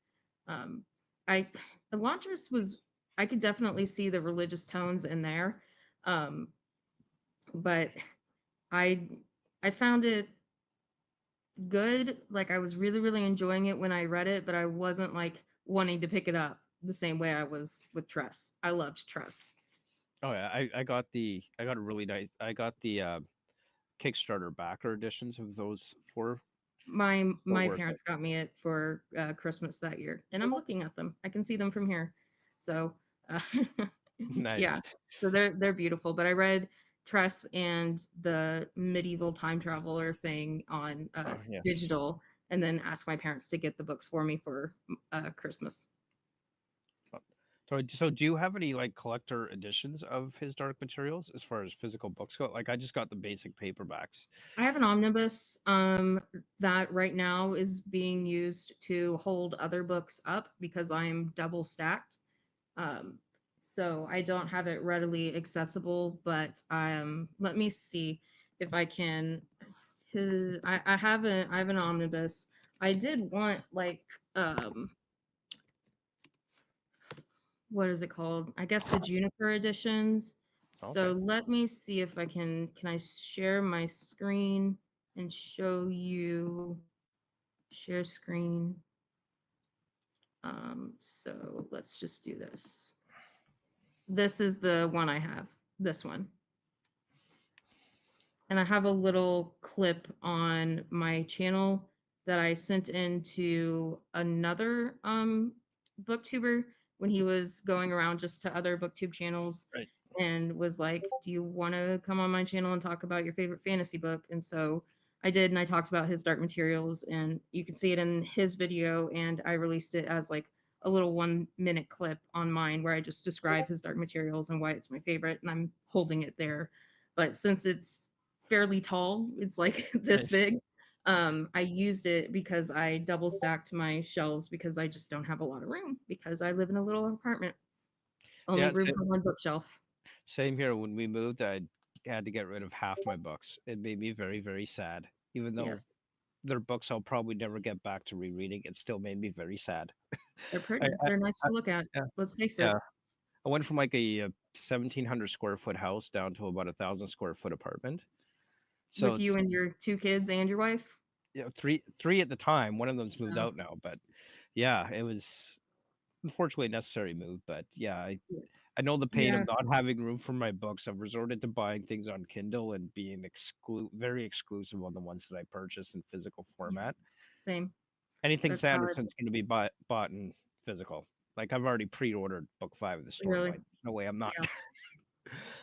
Um, I Elantris was I could definitely see the religious tones in there, um, but I I found it good. Like I was really, really enjoying it when I read it, but I wasn't like wanting to pick it up the same way I was with Tress. I loved Tress. Oh yeah, I got a really nice I got the Kickstarter backer editions of those four. So My worth it. parents got me it for Christmas that year, and I'm looking at them. I can see them from here. So, uh, yeah. Nice. So they're beautiful. But I read Tress and the medieval time traveler thing on Oh yes. digital, and then asked my parents to get the books for me for Christmas. So do you have any like collector editions of his Dark Materials as far as physical books go? Like I just got the basic paperbacks. I have an omnibus that right now is being used to hold other books up because I'm double stacked. Um, so I don't have it readily accessible, but let me see if I can. I have an omnibus. I did want like um, what is it called? I guess the Juniper editions. So Okay. let me see if I can I share my screen and show you share screen. So let's just do this. This is the one I have. This one. And I have a little clip on my channel that I sent into another booktuber when he was going around just to other booktube channels Right. and was like, "Do you want to come on my channel and talk about your favorite fantasy book?" And so I did, and I talked about his Dark Materials, and you can see it in his video, and I released it as like a little 1 minute clip on mine where I just describe his Dark Materials and why it's my favorite, and I'm holding it there. But since it's fairly tall, it's like this Nice. big. I used it because I double stacked my shelves because I just don't have a lot of room because I live in a little apartment. Only Yeah, room for one bookshelf. same here. When we moved, I had to get rid of half my books. It made me very, very sad. Even though Yes, they're books I'll probably never get back to rereading, it still made me very sad. they're I, pretty. I, They're nice I to look at. yeah, Let's face yeah. it. I went from like a 1,700 square foot house down to about 1,000 square foot apartment. So With you it's and your 2 kids and your wife. three at the time. One of them's moved Oh, out now, but yeah, it was unfortunately a necessary move. But yeah, yeah. I know the pain Yeah, of not having room for my books. I've resorted to buying things on Kindle and being very exclusive on the ones that I purchase in physical yeah, format. same. Anything That's how it Sanderson's going to be bought in physical. Like I've already pre-ordered book 5 of the really. Stormlight. No way, I'm not. Yeah.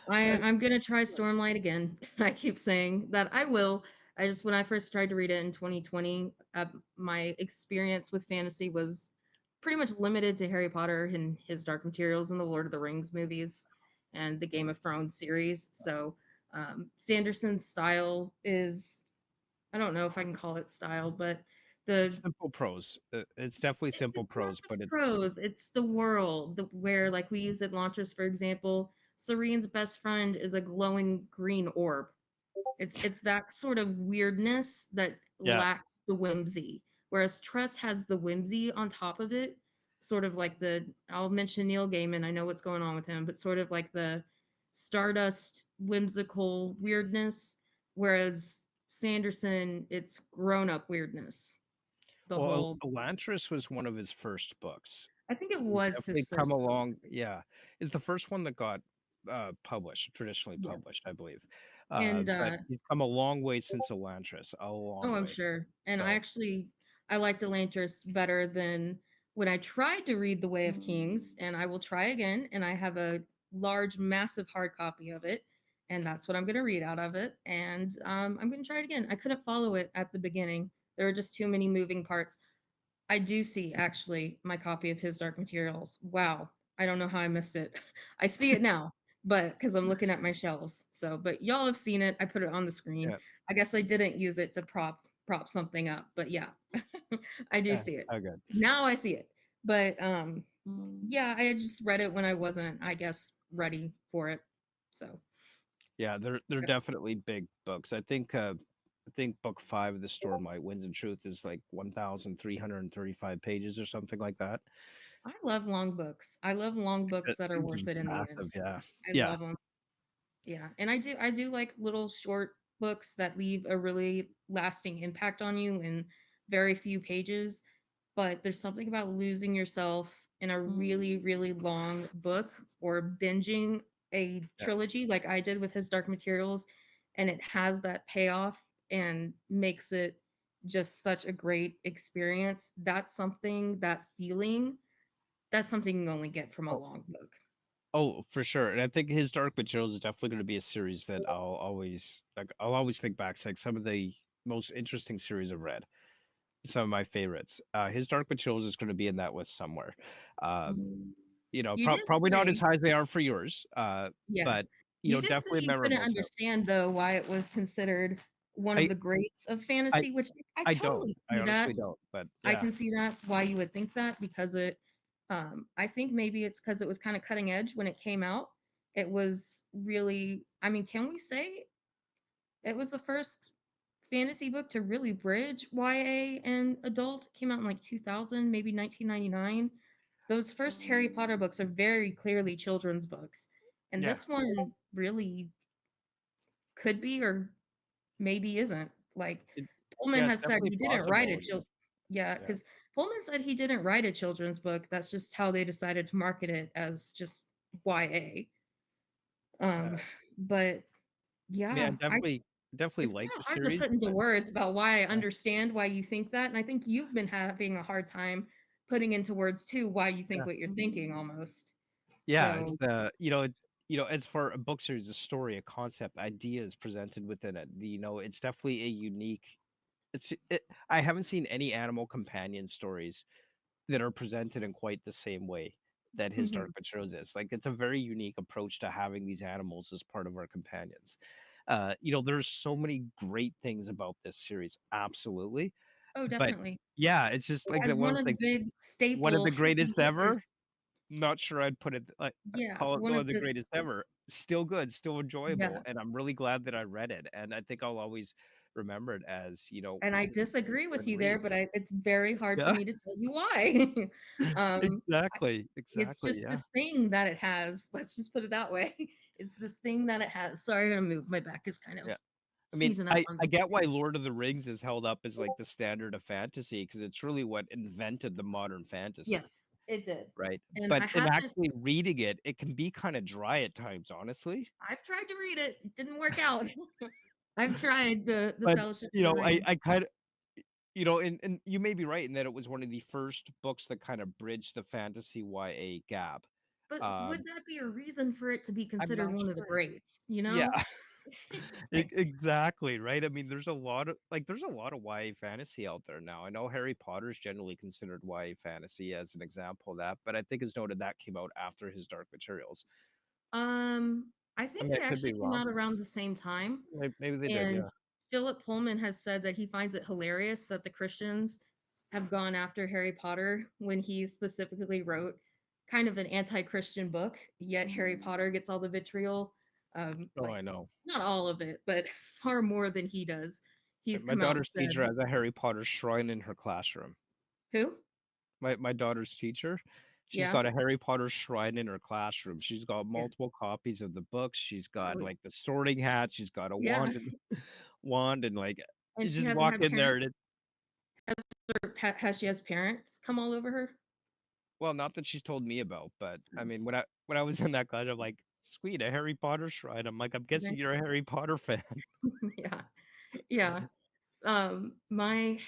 I'm gonna try Stormlight again. I keep saying that I will. I just when I first tried to read it in 2020, my experience with fantasy was pretty much limited to Harry Potter and his Dark Materials and the Lord of the Rings movies and the Game of Thrones series. So Sanderson's style is I don't know if I can call it style, but It's the simple prose. It's definitely simple it's not prose, the but it's prose, it's the world, where like we use Atlantis for example. Serene's best friend is a glowing green orb. It's that sort of weirdness that yeah. lacks the whimsy, whereas Trust has the whimsy on top of it, sort of like the I'll mention Neil Gaiman. I know what's going on with him, but sort of like the Stardust whimsical weirdness, whereas Sanderson, it's grown up weirdness. The Well, whole Elantris was one of his first books. I think it He's was his definitely come first book. along. Yeah, it's the first one that got published, traditionally Yes. published, I believe. And But he's come a long way since Elantris, a long oh, I'm way. sure. And So I liked Elantris better than when I tried to read The Way of Kings, and I will try again. And I have a large, massive hard copy of it, and that's what I'm going to read out of it. And I'm going to try it again. I couldn't follow it at the beginning. There were just too many moving parts. I do see actually my copy of his Dark Materials. Wow. I don't know how I missed it. I see it now, but because I'm looking at my shelves. So, but y'all have seen it. I put it on the screen. yeah, I guess I didn't use it to prop something up, but yeah. I do yeah, see it. oh good. Now I see it. But yeah, I had just read it when I wasn't, I guess, ready for it. So, Yeah, they're yeah. definitely big books. I think book 5 of the Stormlight Winds and Truth is like 1,335 pages or something like that. I love long books. I love long books that are It's just worth it in the end. massive. Yeah, I yeah, love them. Yeah, and I do like little short books that leave a really lasting impact on you in very few pages, but there's something about losing yourself in a really, really long book or binging a yeah. trilogy like I did with his Dark Materials, and it has that payoff and makes it just such a great experience. That feeling, that's something you only get from a Oh, long book. oh, for sure. And I think his Dark Materials is definitely going to be a series that I'll always think back to like some of the most interesting series I've read. Some of my favorites. His Dark Materials is going to be in that list somewhere. Um, You did probably not as say high as they are for yours, Yeah. but You did say definitely you couldn't memorable. So understand though why it was considered one of I, the greats of I, fantasy, which I I don't. totally I see that. honestly don't. But I yeah, can see that why you would think that because it I think maybe it's because it was kind of cutting edge when it came out. It was really I mean, can we say it was the first fantasy book to really bridge YA and adult? It came out in like 2000, maybe 1999. Those first Harry Potter books are very clearly children's books. And yeah, this one really could be or maybe isn't. Like it, Pullman yeah, it's has said definitely he didn't write possible. a yeah, Yeah, because Pullman said he didn't write a children's book. That's just how they decided to market it as just YA. yeah. Um, but I mean, yeah, I definitely it's like kind the of hard to series, put into but words about why I yeah, understand why you think that. And I think you've been having a hard time putting into words too why you think yeah. what you're thinking almost. Yeah, it's So the as for a book series, a story, a concept, ideas presented within it. It's definitely a unique. I haven't seen any animal companion stories that are presented in quite the same way that his Dark mhm. Materials is. Like it's a very unique approach to having these animals as part of our companions. There's so many great things about this series, absolutely. Oh, But definitely. yeah, it's just like As that one one of of the the things. big One of staple the heavy greatest ever. hitters. Not sure I'd put it like Yeah, call it one one of of the the greatest ever. Still good, still enjoyable, yeah, and I'm really glad that I read it. And I think I'll always remember it as and I one of disagree the with good you there, reads. but it's very hard for Yeah, me to tell you why. I exactly, it's exactly. just Yeah, this thing that it has, let's just put it that way. It's this thing that it has. Sorry, I'm gonna move. My back is kind of yeah. I mean, seizing up on I me. get why Lord of the Rings is held up as like the standard of fantasy because it's really what invented the modern fantasy. Yes, It did. right? And But I in haven't actually reading it, it can be kind of dry at times, honestly. I've tried to read it. It didn't work out. I've tried the But Fellowship you of the know, Ring. I kind of, and you may be right in that it was one of the first books that kind of bridged the fantasy YA gap. But would Um, that be a reason for it to be I'm considered not one of the sure. greats, you Yeah, know? Like, exactly, right? I mean, there's a lot of YA fantasy out there now. I know Harry Potter is generally considered YA fantasy as an example of that, but I think it's noted that came out after his Dark Materials. I I think mean, I they could be actually came wrong. out around the same time. Maybe they did, And yeah. Philip Pullman has said that he finds it hilarious that the Christians have gone after Harry Potter when he specifically wrote kind of an anti-Christian book, yet Harry Potter gets all the vitriol. Oh, Like I know. not all of it, but far more than he does. He's My come out and daughter's said, teacher has a Harry Potter shrine in her classroom. "Who? My daughter's teacher, she's Yeah, got a Harry Potter shrine in her classroom. She's got yeah, multiple copies of the books. She's got oh, like the sorting hat. She's got a yeah." wand and like you And she just hasn't walk had in there and parents. it. Has she has parents come all over her? Well, not that she's told me about, but I mean, when I was in that class, I'm like, sweet, a Harry Potter shrine. I'm like, I'm guessing you're Nice. a Harry Potter fan. Yeah, yeah. My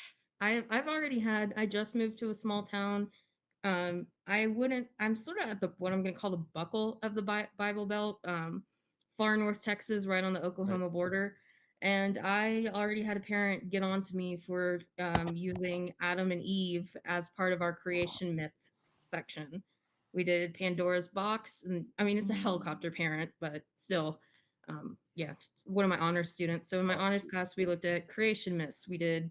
I've already had I just moved to a small town. I wouldn't I'm sort of at the what I'm going to call the buckle of the Bible Belt, far north Texas, right on the Right. Oklahoma border. And I already had a parent get on to me for using Adam and Eve as part of our creation myths section. We did Pandora's box, and I mean it's a helicopter parent, but still, yeah, one of my honors students. So in my Oh, honors class, we looked at creation myths. We did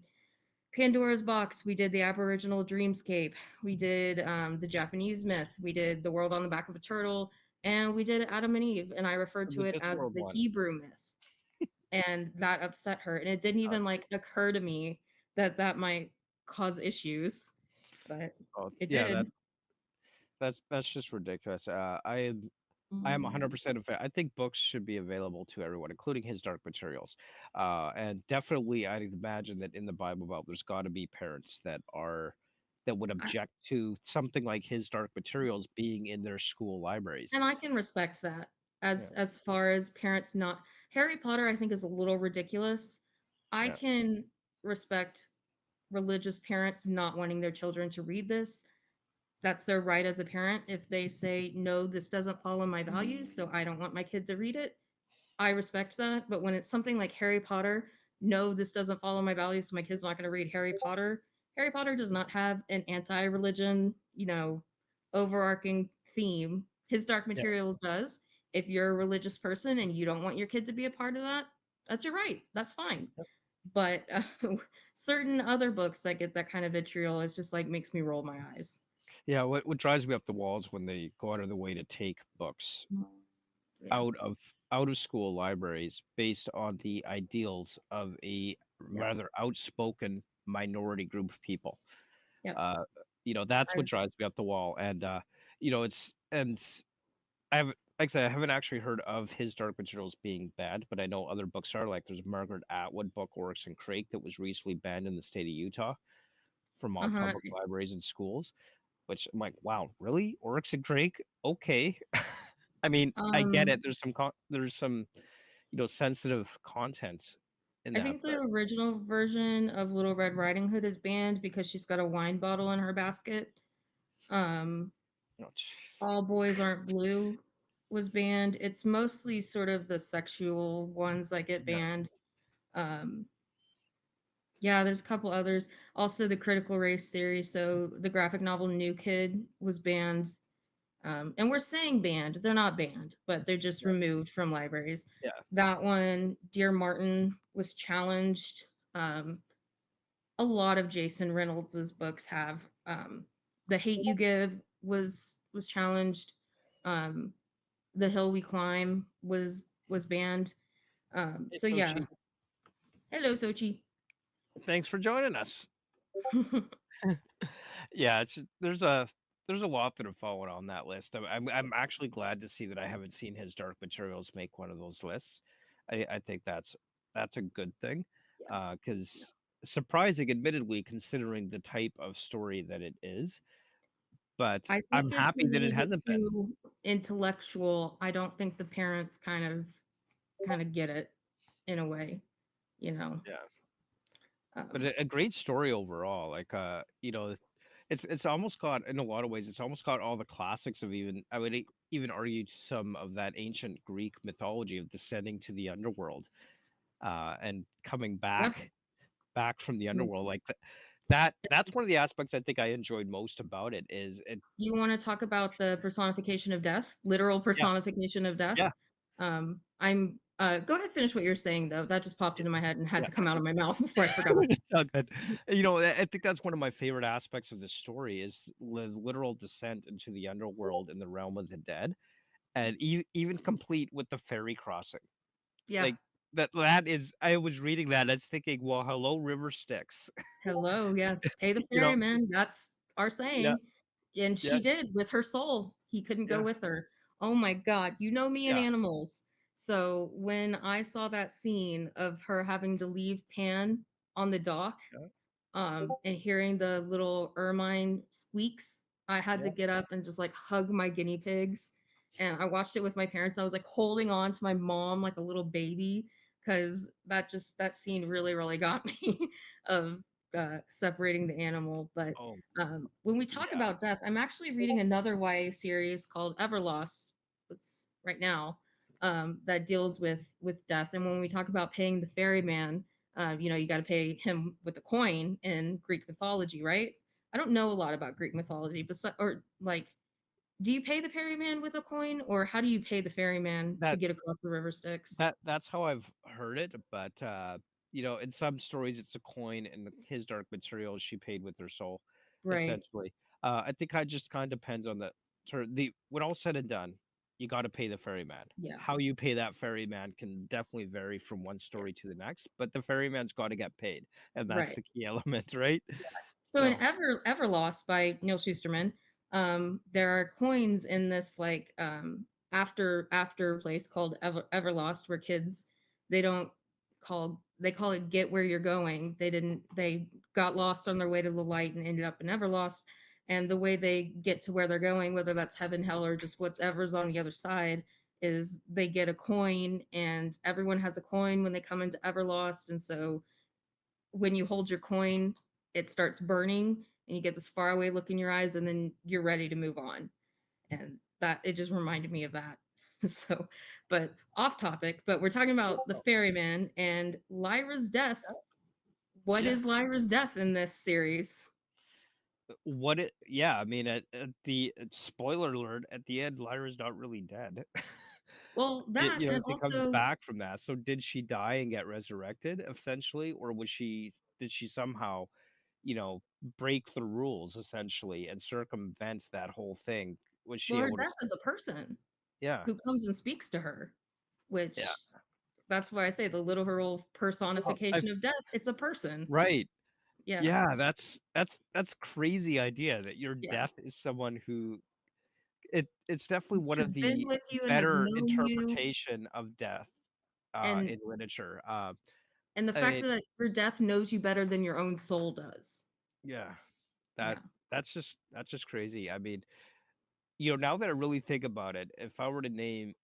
Pandora's box. We did the Aboriginal dreamscape. We did the Japanese myth. We did the world on the back of a turtle, and we did Adam and Eve. And I referred to the it as Discworld the one. Hebrew myth, and that upset her. And it didn't Uh, even like occur to me that that might cause issues, but oh, it yeah, did. that's just ridiculous. I am 100% a fan. I think books should be available to everyone, including his Dark Materials. And definitely, I'd imagine that in the Bible Belt, there's got to be parents that would I, object to something like his Dark Materials being in their school libraries. and I can respect that Yeah, as far as parents not Harry Potter. I think is a little ridiculous. I yeah, can respect religious parents not wanting their children to read this. That's their right as a parent. If they say, no, this doesn't follow my values, so I don't want my kid to read it, I respect that. But when it's something like Harry Potter, no, this doesn't follow my values, so my kid's not going to read Harry Potter. Harry Potter does not have an anti religion, overarching theme. His Dark yeah. Materials does. If you're a religious person and you don't want your kid to be a part of that, that's your right. That's fine. But certain other books that get that kind of vitriol is just like makes me roll my eyes. Yeah, what drives me up the walls when they go out of the way to take books Yeah, out of school libraries based on the ideals of a yeah, rather outspoken minority group of people. yep. Uh, that's I, what drives me up the wall. And I haven't, like I said, I haven't actually heard of his Dark Materials being banned, but I know other books are. Like there's a Margaret Atwood book, Oryx and Crake, that was recently banned in the state of Utah from all uh-huh. public libraries and schools. Which I'm like, wow, really? Oryx and Crake? Okay. I mean, I get Um, it. There's some sensitive content in I that, think but the original version of Little Red Riding Hood is banned because she's got a wine bottle in her basket. Um, oh, jeez. All Boys Aren't Blue was banned. It's mostly sort of the sexual ones that get Yeah, banned. Um, yeah, there's a couple others. Also, the critical race theory. So the graphic novel New Kid was banned. And we're saying banned. They're not banned, but they're just yeah, removed from libraries. yeah. That one, Dear Martin, was challenged. Um, a lot of Jason Reynolds's books have. The Hate You Give was challenged. Um, The Hill We Climb was banned. Hey, So yeah. Sochi, Hello, Sochi. thanks for joining us. Yeah, there's a lot that have fallen on that list. I'm actually glad to see that I haven't seen his Dark Materials make one of those lists. I think that's a good thing, Yeah, yeah. because surprising, admittedly, considering the type of story that it is. but I think I'm it's a happy that it little bit hasn't been. too intellectual. I don't think the parents kind of get it in a way, you know. Yeah, but Um, a great story overall. Like, it's almost got, in a lot of ways, it's almost got all the classics of, even I would even argue some of that ancient Greek mythology of descending to the underworld, and coming yeah. back from the Mm. underworld. Like that's one of the aspects I think I enjoyed most about it. Is it? You want to talk about the personification of death, literal Yeah, personification of death? yeah, I'm go ahead, finish what you're saying though. That just popped into my head and had yeah. to come out of my mouth before I forgot. It's all good. I think that's one of my favorite aspects of this story is the literal descent into the underworld in the realm of the dead, and even complete with the ferry crossing. Yeah. Like that is, I was reading that, I was thinking, well, hello, River Styx. Hello, yes. Pay the you know, ferryman. That's our yeah, saying. And yeah, she did with her soul. He couldn't go yeah, with her. Oh my God. You know me and yeah, animals. So when I saw that scene of her having to leave Pan on the dock, yeah, and hearing the little ermine squeaks, I had to yeah. get up and just like hug my guinea pigs. And I watched it with my parents. And I was like holding on to my mom like a little baby because that scene really, really got me of separating the animal. But Oh, when we talk yeah. about death, I'm actually reading another YA series called Everlost. It's right now that deals with death. And when we talk about paying the ferryman, you got to pay him with a coin in Greek mythology, right? I don't know a lot about Greek mythology, but or like, do you pay the ferryman with a coin, or how do you pay the ferryman to That get across the river Styx? that's how I've heard it, but in some stories it's a coin, and his dark materials she paid with her soul, Right. essentially. I think I just kind of depends on the sort of the when all said and done, you got to pay the ferryman. Yeah. How you pay that ferryman can definitely vary from one Yeah. story to the next, but the ferryman's got to get paid, and that's Right. the key element, right? So in So Everlost by Neil Shusterman, there are coins in this like after place called Everlost where kids they don't they call it get where you're going. They got lost on their way to the light and ended up in Everlost. And the way they get to where they're going, whether that's heaven, hell, or just whatever's on the other side, is they get a coin, and everyone has a coin when they come into Everlost. And so when you hold your coin, it starts burning and you get this far away look in your eyes and then you're ready to move on. And that it just reminded me of that. So, but off topic, but we're talking about the ferryman and Lyra's death. What yeah, is Lyra's death in this series? what it yeah, I mean, at the spoiler alert, at the end Lyra's not really dead. Well, It, that and she comes also back from that. So did she die and get resurrected essentially, or did she somehow, break the rules essentially and circumvent that whole thing? Was she well, her able to? death is a person Yeah, who comes and speaks to her, yeah. which that's why I say the literal Well, I personification of death. It's a person. right. Yeah. Yeah, that's crazy idea that your Yeah. death is someone who it's definitely one Has of been the with you and has better known you. interpretation of death And in literature. and the I fact mean, that your death knows you better than your own soul does. yeah, that Yeah. that's just crazy. I mean, now that I really think about it, if I were to name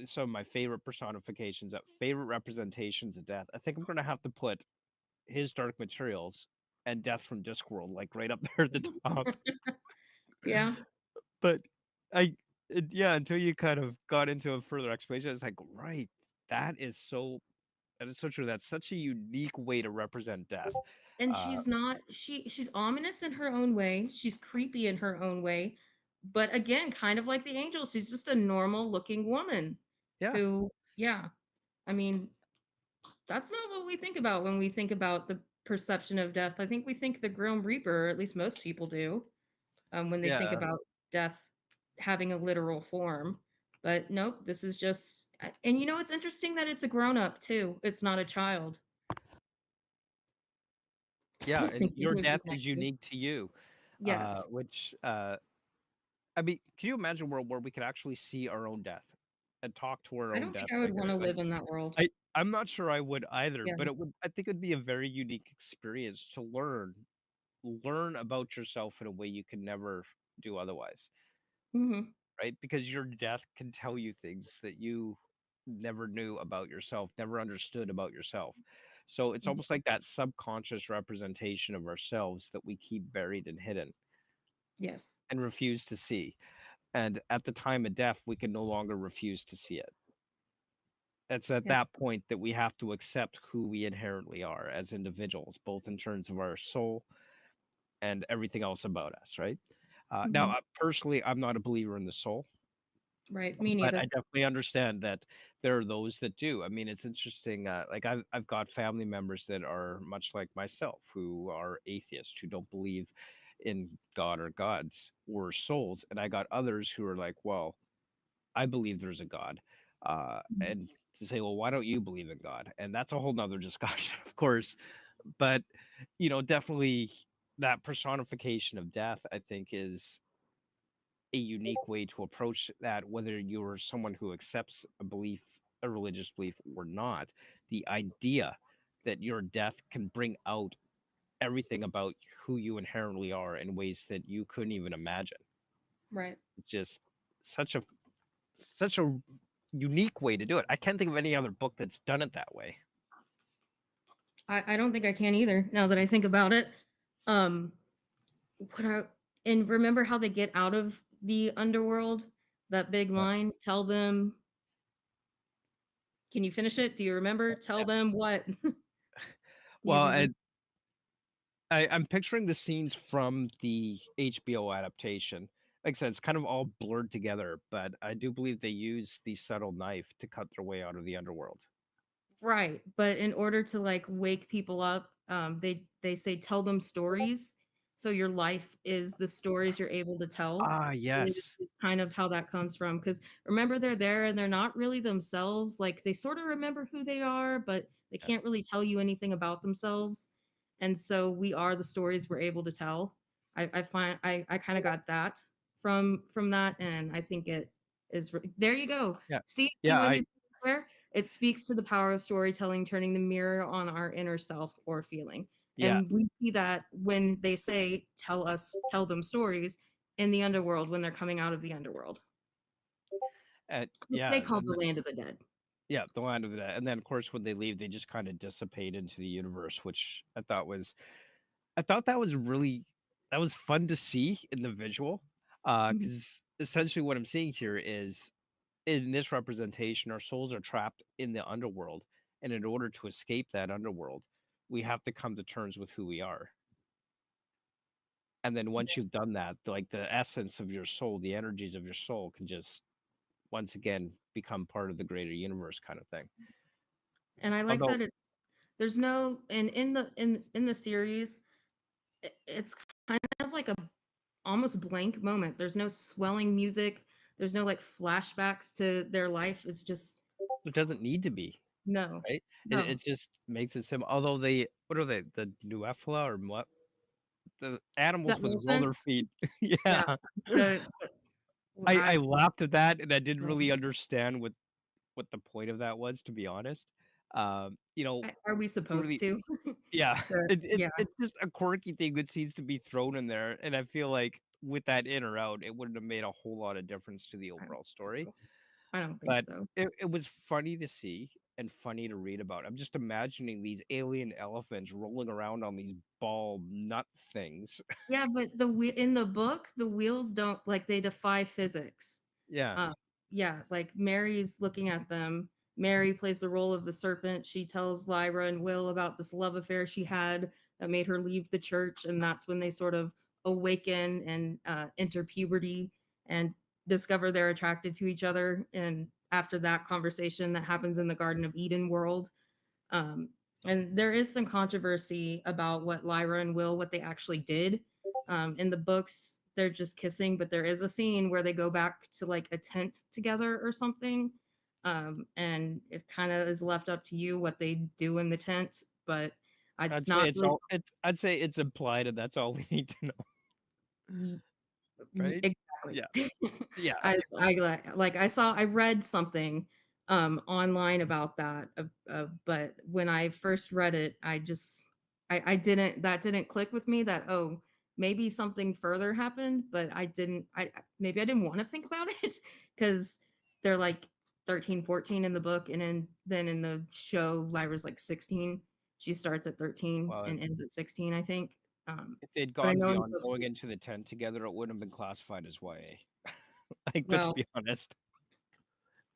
some of my favorite personifications, favorite representations of death, I think I'm gonna have to put his Dark Materials and Death from Discworld like right up there at the top. Yeah. But yeah, until you kind of got into a further explanation, it's like, right, that is so true. That's such a unique way to represent death. And Uh, she's not she's ominous in her own way. She's creepy in her own way. But again, kind of like the angels, she's just a normal looking woman yeah, who, yeah. I mean, that's not what we think about when we think about the perception of death. I think we think the Grim Reaper, or at least most people do, when they think yeah, about death having a literal form. But nope, this is just, and it's interesting that it's a grown up too. It's not a child. yeah. I And think he your moves death his mic is too. unique to you. Yes. Which I mean, can you imagine a world where we could actually see our own death and talk to our I own don't think death I would want figure? to Like, live in that world. I'm not sure I would either, Yeah. but I think it'd be a very unique experience to learn about yourself in a way you can never. do otherwise, Hmm. right? Because your death can tell you things that you never knew about yourself, never understood about yourself. So it's almost like that subconscious representation of ourselves that we keep buried and hidden Yes. and refuse to see. And at the time of death, we can no longer refuse to see it. It's at Yeah. that point that we have to accept who we inherently are as individuals, both in terms of our soul and everything else about us, right? Now, Hmm. personally, I'm not a believer in the soul, Right. Me but I neither. definitely understand that there are those that do. I mean, it's interesting. Like I've got family members that are much like myself, who are atheists, who don't believe in God or gods or souls, and I got others who are like, well, I believe there's a God, Mhm. and to say, well, why don't you believe in God? And that's a whole nother discussion, of course. But definitely that personification of death, I think, is a unique way to approach that, whether you're someone who accepts a belief, a religious belief, or not. The idea that your death can bring out everything about who you inherently are in ways that you couldn't even imagine. Right. It's just such a such a unique way to do it. I can't think of any other book that's done it that way. I don't think I can either. Now that I think about it, um, what I and remember how they get out of the underworld? That big Yeah. line. Tell them. Can you finish it? Do you remember? Tell Yeah. them what? Do you Well, remember? I'm picturing the scenes from the HBO adaptation. Like I said, it's kind of all blurred together, but I do believe they use the subtle knife to cut their way out of the underworld. Right, but in order to like wake people up, they say tell them stories. So your life is the stories you're able to tell. Ah, yes. Is kind of how that comes from. Because remember, they're there and they're not really themselves. Like they sort of remember who they are, but they Yeah. can't really tell you anything about themselves. And so we are the stories we're able to tell. I find I kind of got that from that, and I think it is. There you go. Yeah. See Yeah, what I he's where it speaks to the power of storytelling, turning the mirror on our inner self or feeling. yeah. And we see that when they say, tell them stories in the underworld when they're coming out of the underworld. Which Yeah, they call the land of the dead. yeah, the land of the dead. And then of course when they leave, they just kind of dissipate into the universe, which I thought that was really that was fun to see in the visual. Mhm. Because essentially what I'm seeing here is in this representation, our souls are trapped in the underworld, and in order to escape that underworld, we have to come to terms with who we are. And then once you've done that, like the essence of your soul, the energies of your soul can just once again become part of the greater universe, kind of thing. And I like Although that there's no and in the series it's kind of like a almost blank moment. There's no swelling music. There's no like flashbacks to their life. It's just it doesn't need to be, no, right? no. It just makes it simple. Although they, what are they, the Nuefla or what? The The animals with roller elephants, feet. yeah. Yeah, The I I laughed at that, and I didn't yeah. really understand what the point of that was, to be honest. Are we supposed Really, to? yeah, Yeah, it's just a quirky thing that seems to be thrown in there, and I feel like with that in or out, it wouldn't have made a whole lot of difference to the I don't overall think story. so. I don't think But so. it was funny to see and funny to read about. I'm just imagining these alien elephants rolling around on these ball nut things. Yeah, but in the book, the wheels don't like they defy physics. Yeah, Um, yeah, like Mary's looking at them. Mary plays the role of the serpent. She tells Lyra and Will about this love affair she had that made her leave the church, and that's when they sort of awaken and enter puberty and discover they're attracted to each other. And after that conversation that happens in the Garden of Eden world, um, and there is some controversy about what Lyra and Will, what they actually did. In the books, they're just kissing, but there is a scene where they go back to like a tent together or something. And it kind of is left up to you what they do in the tent, but I'd it's say not it's really all it's I'd say it's implied, and that's all we need to know, y- right? exactly. Yeah, yeah, I read something online about that, but when I first read it, I didn't that didn't click with me that oh maybe something further happened, but maybe I didn't want to think about it because they're like 13, 14 in the book, and then in the show, Lyra's like 16. She starts at 13 Well, and ends at 16, I think. if they'd But I gone know in the beyond books, going into the tent together, it wouldn't have been classified as YA. Like, let's well, be honest,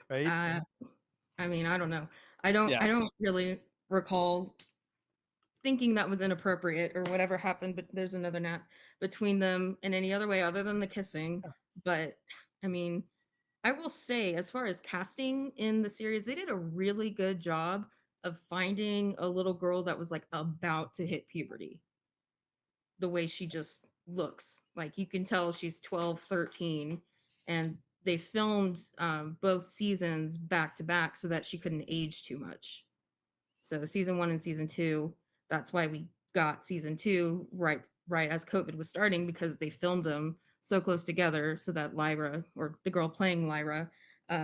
right? uh, I mean, I don't know. I Yeah, don't really recall thinking that was inappropriate or whatever happened, but there's another nap between them in any other way other than the kissing. But I mean, I will say, as far as casting in the series, they did a really good job of finding a little girl that was like about to hit puberty. The way she just looks, like you can tell she's 12, 13, and they filmed both seasons back to back so that she couldn't age too much. So season one and season two, that's why we got season two right as COVID was starting, because they filmed them so close together so that Lyra, or the girl playing Lyra,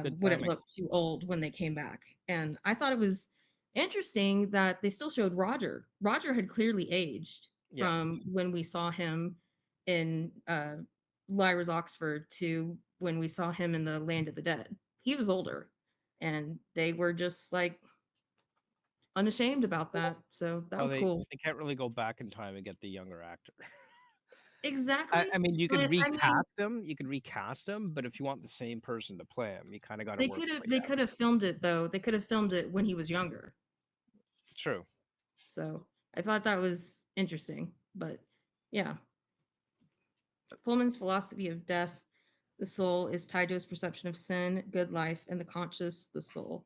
good wouldn't timing. look too old when they came back. And I thought it was interesting that they still showed Roger. Roger had clearly aged Yeah. from when we saw him in Lyra's Oxford to when we saw him in the Land of the Dead. He was older, and they were just like unashamed about that. So that Oh, was cool. they can't really go back in time and get the younger actor. Exactly. I mean, you could But I mean, recast him, but if you want the same person to play him, you kind of got to they work could have for they yeah. could have filmed it though. They could have filmed it when he was younger. True. So I thought that was interesting. But yeah, Pullman's philosophy of death, the soul, is tied to his perception of sin, good life, and the conscious, the soul.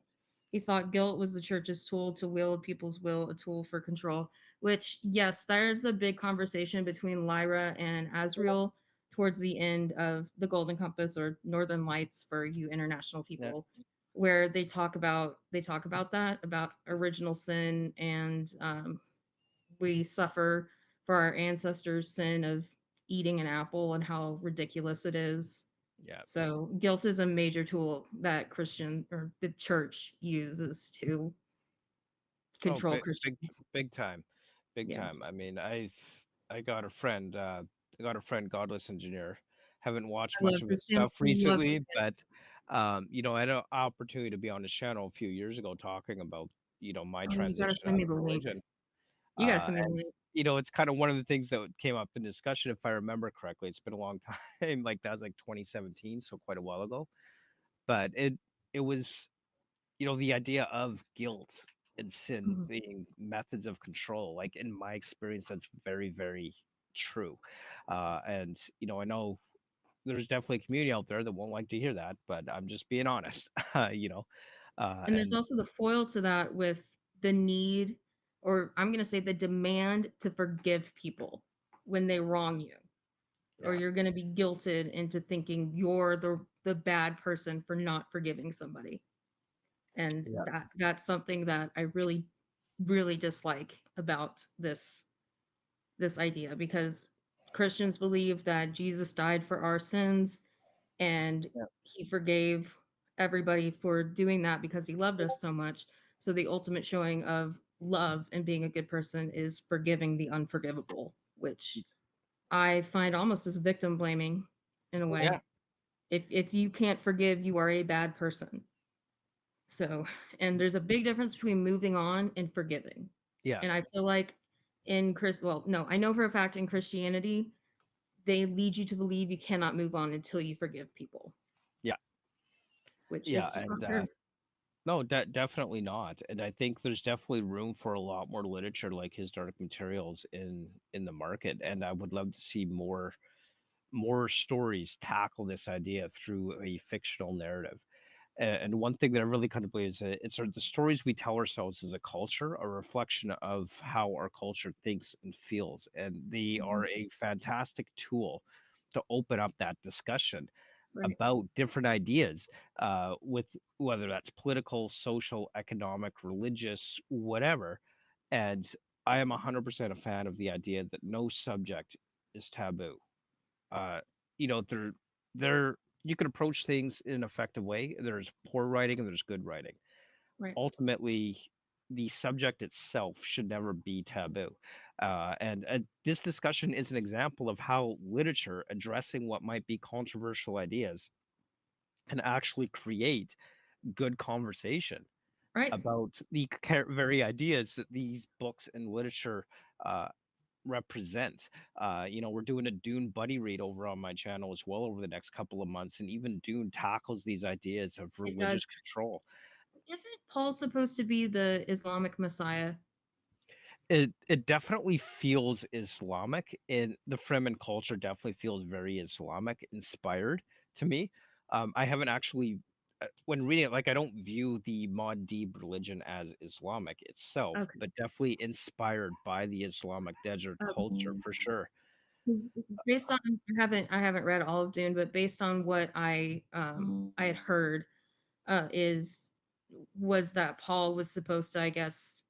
He thought guilt was the church's tool to wield people's will, a tool for control. Which, yes, there's a big conversation between Lyra and Azriel towards the end of The Golden Compass, or Northern Lights for you international Yeah. people, where they talk about that, about original sin, and we suffer for our ancestors' sin of eating an apple and how ridiculous it is. Yeah. So guilt is a major tool that Christian, or the church, uses to Oh, control Christians. big time, big Yeah. time. I mean, I got a friend, godless engineer. Haven't watched I love much of his Christian. I stuff love recently, Christian. but I had an opportunity to be on his channel a few years ago talking about my Oh, you gotta transition send out me of the link. religion. You gotta send me the And link. it's kind of one of the things that came up in discussion, if I remember correctly. It's been a long time, like that was like 2017, so quite a while ago. But it was the idea of guilt and sin Mhm. being methods of control. Like in my experience, that's very, very true. And I know there's definitely a community out there that won't like to hear that, but I'm just being honest. And there's And also the foil to that with the need, or I'm gonna say the demand, to forgive people when they wrong you, or yeah, you're going to be guilted into thinking you're the bad person for not forgiving somebody. And yeah, that's something that I really dislike about this idea, because Christians believe that Jesus died for our sins, and yeah, he forgave everybody for doing that because he loved us so much. So the ultimate showing of love and being a good person is forgiving the unforgivable, which I find almost as victim blaming in a way. yeah, If you can't forgive, you are a bad person. So, and there's a big difference between moving on and forgiving. yeah, And I feel like well, no, I know for a fact in Christianity, they lead you to believe you cannot move on until you forgive people, yeah, which yeah. is just not And true. no, definitely not. And I think there's definitely room for a lot more literature like his dark materials in the market. And I would love to see more stories tackle this idea through a fictional narrative. And one thing that I really kind of believe is that it's the stories we tell ourselves as a culture, a reflection of how our culture thinks and feels, and they Mhm. are a fantastic tool to open up that discussion Right. about different ideas, with whether that's political, social, economic, religious, whatever. And I am 100% a fan of the idea that no subject is taboo. uh, there you can approach things in an effective way. There's poor writing and there's good writing. Right. Ultimately, the subject itself should never be taboo. And this discussion is an example of how literature addressing what might be controversial ideas can actually create good conversation Right. about the very ideas that these books and literature uh, represent. We're doing a Dune buddy read over on my channel as well over the next couple of months, and even Dune tackles these ideas of It religious does. control. Isn't Paul supposed to be the Islamic Messiah? It definitely feels Islamic, and the Fremen culture definitely feels very Islamic inspired to me. I haven't actually, when reading it, like I don't view the Muad'Dib religion as Islamic itself, Okay. but definitely inspired by the Islamic desert culture Okay. for sure. 'Cause based on I haven't read all of Dune, but based on what I had heard, is was that Paul was supposed to, I guess,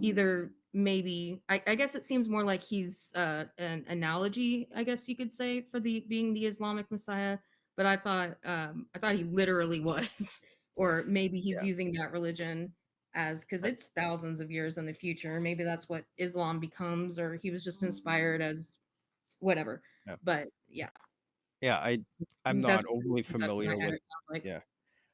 either maybe I guess it seems more like he's an analogy, I guess you could say, for the being the Islamic Messiah. But I thought he literally was, or maybe he's Yeah. using that religion as because it's thousands of years in the future. Maybe that's what Islam becomes, or he was just inspired as whatever. Yeah. But yeah, Yeah, I'm not that's just a overly concept in my familiar head. with It sounds like. yeah.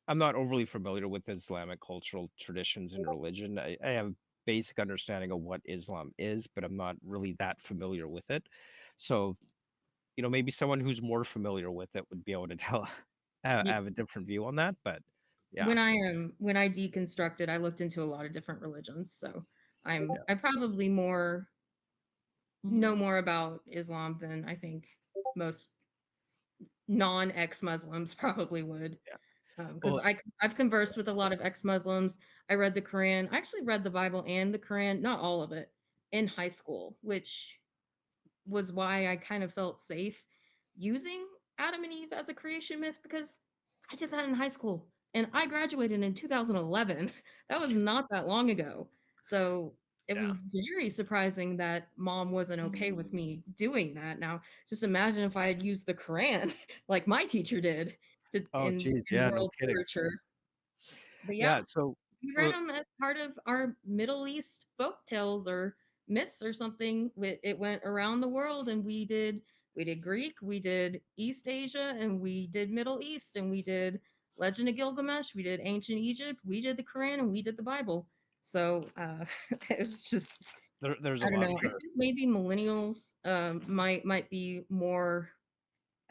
I'm not overly familiar with Islamic cultural traditions and religion. I have basic understanding of what Islam is, but I'm not really that familiar with it. So, maybe someone who's more familiar with it would be able to tell have a different view on that, but yeah. When I deconstructed, I looked into a lot of different religions. So I probably more know more about Islam than I think most non-ex-Muslims probably would. Yeah. Because Well, I've conversed with a lot of ex-Muslims. I read the Quran. I actually read the Bible and the Quran, not all of it, in high school, which was why I kind of felt safe using Adam and Eve as a creation myth because I did that in high school and I graduated in 2011. That was not that long ago. So it was yeah. very surprising that mom wasn't okay with me doing that. Now, just imagine if I had used the Quran like my teacher did Oh, geez, in yeah, no world kidding. literature. But yeah, Yeah, so we read well, them as part of our Middle East folk tales or myths or something. It went around the world, and we did Greek, we did East Asia, and we did Middle East, and we did Legend of Gilgamesh, we did Ancient Egypt, we did the Quran, and we did the Bible. So it was just there's a I don't lot know. I for think maybe millennials might be more.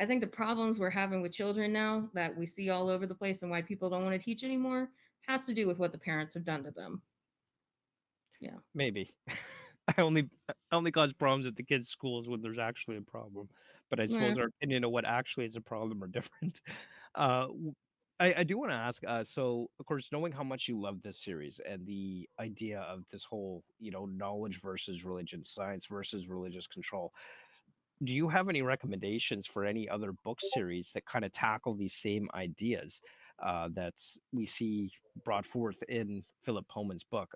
I think the problems we're having with children now that we see all over the place and why people don't want to teach anymore has to do with what the parents have done to them. Yeah. maybe. I only cause problems at the kids' schools when there's actually a problem. But I Yeah. suppose our opinion of what actually is a problem are different. I do want to ask, so of course, knowing how much you love this series and the idea of this whole, knowledge versus religion, science versus religious control, do you have any recommendations for any other book series that kind of tackle these same ideas that we see brought forth in Philip Pullman's book,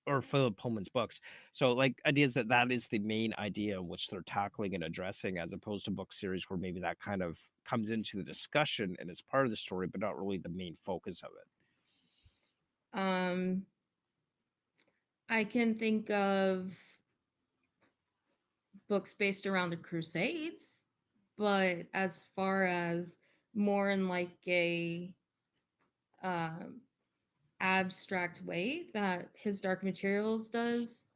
or Philip Pullman's books? So, like ideas that is the main idea which they're tackling and addressing, as opposed to book series where maybe that kind of comes into the discussion and is part of the story, but not really the main focus of it. Um, I can think of books based around the Crusades, but as far as more in like a um, abstract way that his Dark Materials does,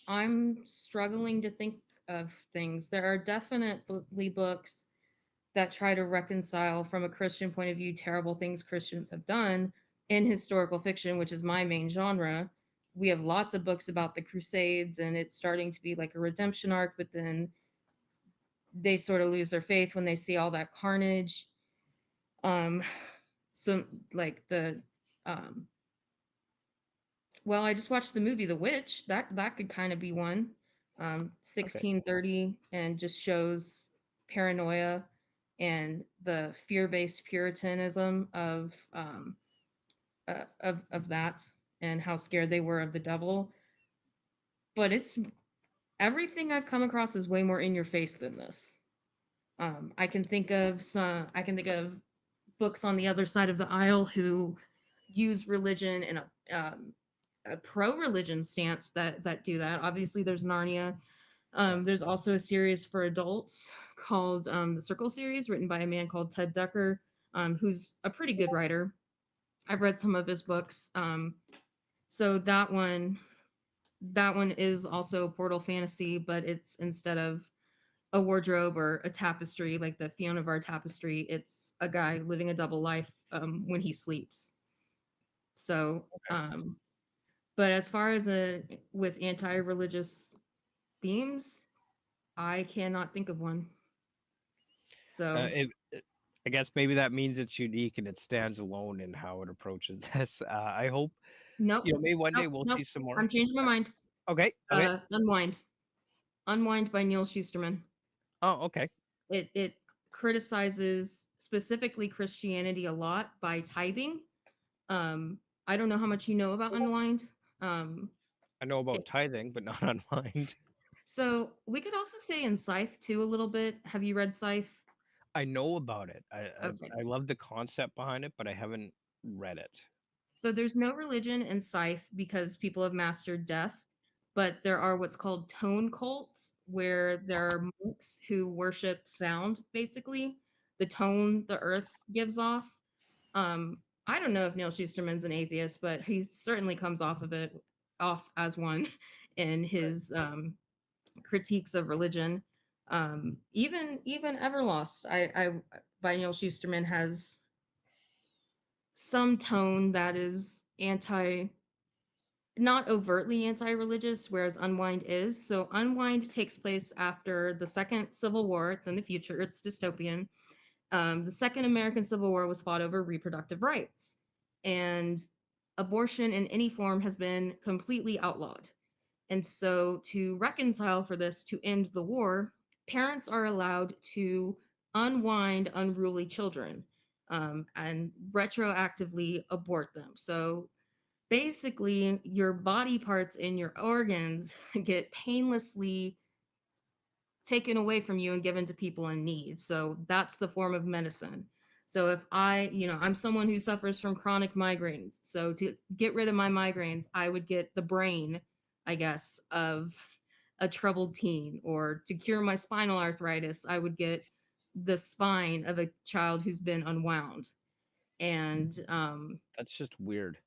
I'm struggling to think of things. There are definitely books that try to reconcile from a Christian point of view terrible things Christians have done in historical fiction, which is my main genre. We have lots of books about the Crusades, and it's starting to be like a redemption arc, but then they sort of lose their faith when they see all that carnage. Um, some like the um, well, I just watched the movie The Witch. That could kind of be one. Okay. 1630 and just shows paranoia and the fear-based puritanism of that and how scared they were of the devil. But it's everything I've come across is way more in your face than this. I can think of books on the other side of the aisle who use religion in a a pro-religion stance that do that. Obviously, there's Narnia. There's also a series for adults called the Circle series, written by a man called Ted Ducker, who's a pretty good writer. I've read some of his books. So that one is also portal fantasy, but it's instead of a wardrobe or a tapestry like the Fiona Var tapestry, it's a guy living a double life when he sleeps. So, Okay. but as far as with anti-religious themes, I cannot think of one. So, I guess maybe that means it's unique and it stands alone in how it approaches this. I hope nope, maybe one day nope, we'll nope. see some more. I'm changing my mind. Okay, okay. Unwind, Unwind by Neil Shusterman. Oh, okay. It criticizes specifically Christianity a lot by tithing. Um, I don't know how much you know about Unwind. Um, I know about it, tithing, but not on mind. so we could also say in Scythe too a little bit. Have you read Scythe? I know about it. Okay. I love the concept behind it, but I haven't read it. So there's no religion in Scythe because people have mastered death, but there are what's called tone cults where there are monks who worship sound, basically, the tone the earth gives off. I don't know if Neil Schusterman's an atheist, but he certainly comes off as one in his critiques of religion. Even Everlost, I by Neil Schusterman has some tone that is not overtly anti-religious, whereas Unwind is. So Unwind takes place after the Second Civil War. It's in the future. It's dystopian. The Second American Civil War was fought over reproductive rights, and abortion in any form has been completely outlawed. And so, to reconcile for this, to end the war, parents are allowed to unwind unruly children and retroactively abort them. So, basically, your body parts and your organs get painlessly taken away from you and given to people in need. So that's the form of medicine. So if I'm someone who suffers from chronic migraines. So to get rid of my migraines, I would get the brain, I guess, of a troubled teen. Or to cure my spinal arthritis, I would get the spine of a child who's been unwound. And That's just weird.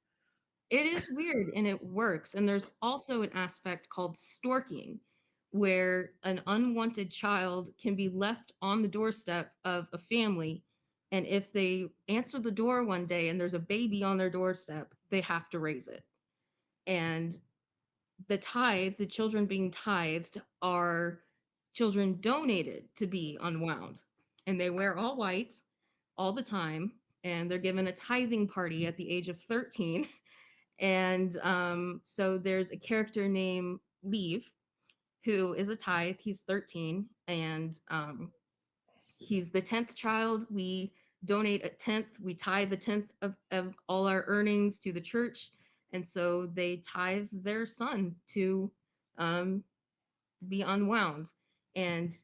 it is weird and it works. And there's also an aspect called storking, where an unwanted child can be left on the doorstep of a family. And if they answer the door one day and there's a baby on their doorstep, they have to raise it. And the children being tithed, are children donated to be unwound. And they wear all white all the time. And they're given a tithing party at the age of 13. And so there's a character named Leave who is a tithe. He's 13, and he's the 10th child. We donate a tenth. We tithe the tenth of all our earnings to the church, and so they tithe their son to um, be unwound. And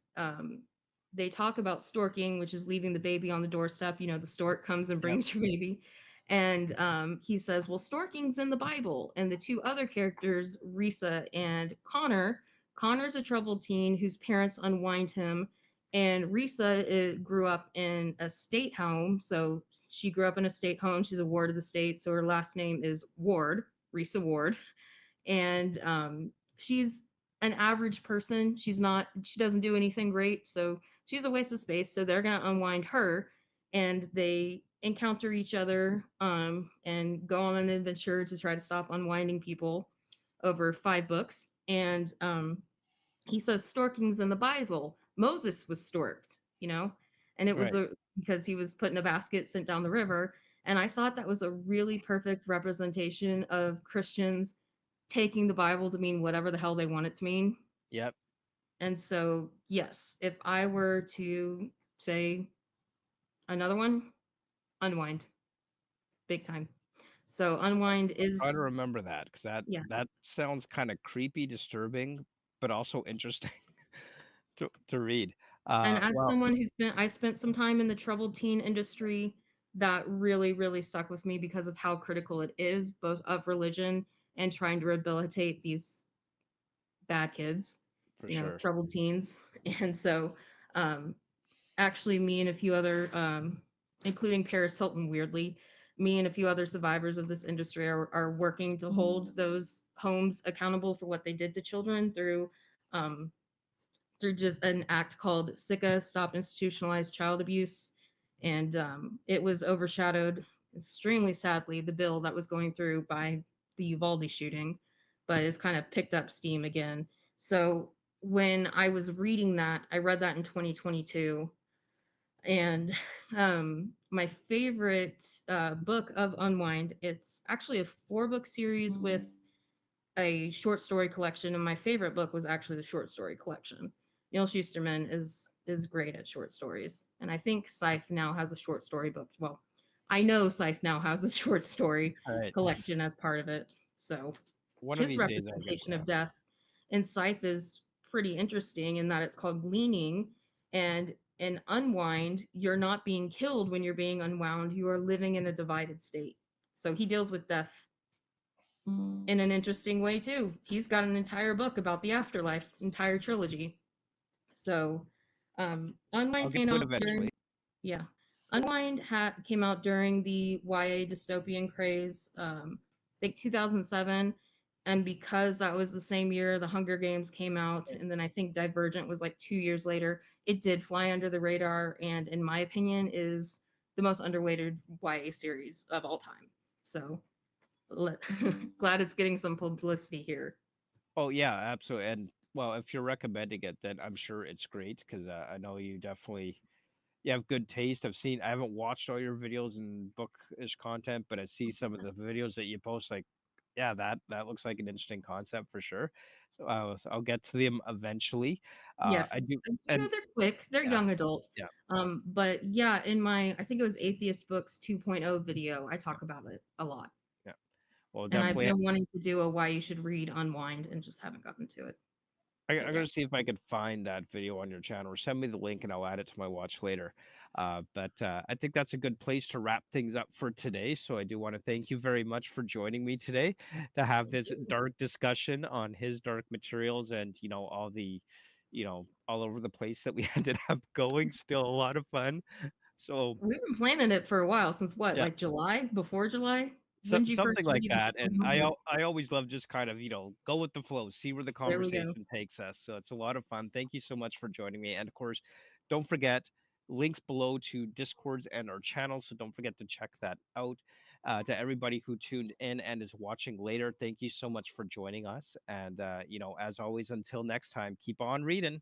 they talk about storking, which is leaving the baby on the doorstep. The stork comes and Yep. brings your baby. And he says, well, storking's in the Bible. And the two other characters, Risa and Connor's a troubled teen whose parents unwind him. And Risa grew up in a state home. So she grew up in a state home. She's a ward of the state. So her last name is Ward, Risa Ward. And she's an average person. She doesn't do anything great, so she's a waste of space. So they're gonna unwind her, and they encounter each other and go on an adventure to try to stop unwinding people over 5 books. And he says storking's in the Bible. Moses was storked, and it was Right. because he was put in a basket sent down the river. And I thought that was a really perfect representation of Christians taking the Bible to mean whatever the hell they want it to mean. Yep. And so, yes, if I were to say another one, Unwind, big time. So, Unwind I'll try is, to remember that because that yeah. that sounds kind of creepy, disturbing, but also interesting to read. And as Well, someone I spent some time in the troubled teen industry, that really, really stuck with me because of how critical it is, both of religion and trying to rehabilitate these bad kids, For sure. troubled teens. And so, um, actually, me and a few other, including Paris Hilton, weirdly, me and a few other survivors of this industry are working to hold those homes accountable for what they did to children um, through just an act called SICA, Stop Institutionalized Child Abuse. And it was overshadowed extremely sadly, the bill that was going through by the Uvalde shooting, but it's kind of picked up steam again. So when I was reading that, I read that in 2022. And my favorite book of Unwind, it's actually a 4-book series with a short story collection, and my favorite book was actually the short story collection. Neil Schusterman is great at short stories, and I think Scythe now has a short story book. Well, I know Scythe now has a short story All right. collection as part of it. So One of his these days I'll get. representation Yeah. of death in Scythe is pretty interesting in that it's called gleaning, and in Unwind, you're not being killed when you're being unwound. You are living in a divided state. So he deals with death in an interesting way too. He's got an entire book about the afterlife, entire trilogy. So, I'll Unwind get came to it out eventually. during, yeah, came out during the YA dystopian craze, I think 2007, and because that was the same year the Hunger Games came out, and then I think Divergent was like 2 years later, it did fly under the radar, and in my opinion, is the most underrated YA series of all time. So glad it's getting some publicity here. Oh yeah, absolutely. And well, if you're recommending it, then I'm sure it's great because I know you definitely you have good taste. I haven't watched all your videos and bookish content, but I see some of the videos that you post. Like, yeah, that looks like an interesting concept for sure. So I'll get to them eventually. I Yes, do, and they're quick. They're yeah, young adult. yeah, But yeah, in my I think it was Atheist Books 2.0 video, I yeah, talk about it a lot. yeah. Well, And I've definitely. been wanting to do a why you should read Unwind and just haven't gotten to it. But I'm yeah. gonna see if I could find that video on your channel or send me the link and I'll add it to my watch later. But I think that's a good place to wrap things up for today. So I do want to thank you very much for joining me today to have Thank this you. dark discussion on his dark materials and all the all over the place that we ended up going. Still a lot of fun. So We've been planning it for a while, since what, yeah, like July? Before July? so, When did you something first like read that. And that? I always love just kind of go with the flow, see where the There we go. conversation takes us. So it's a lot of fun. Thank you so much for joining me. And of course, don't forget links below to discords and our channels. So don't forget to check that out. To everybody who tuned in and is watching later, thank you so much for joining us. And as always, until next time, keep on reading.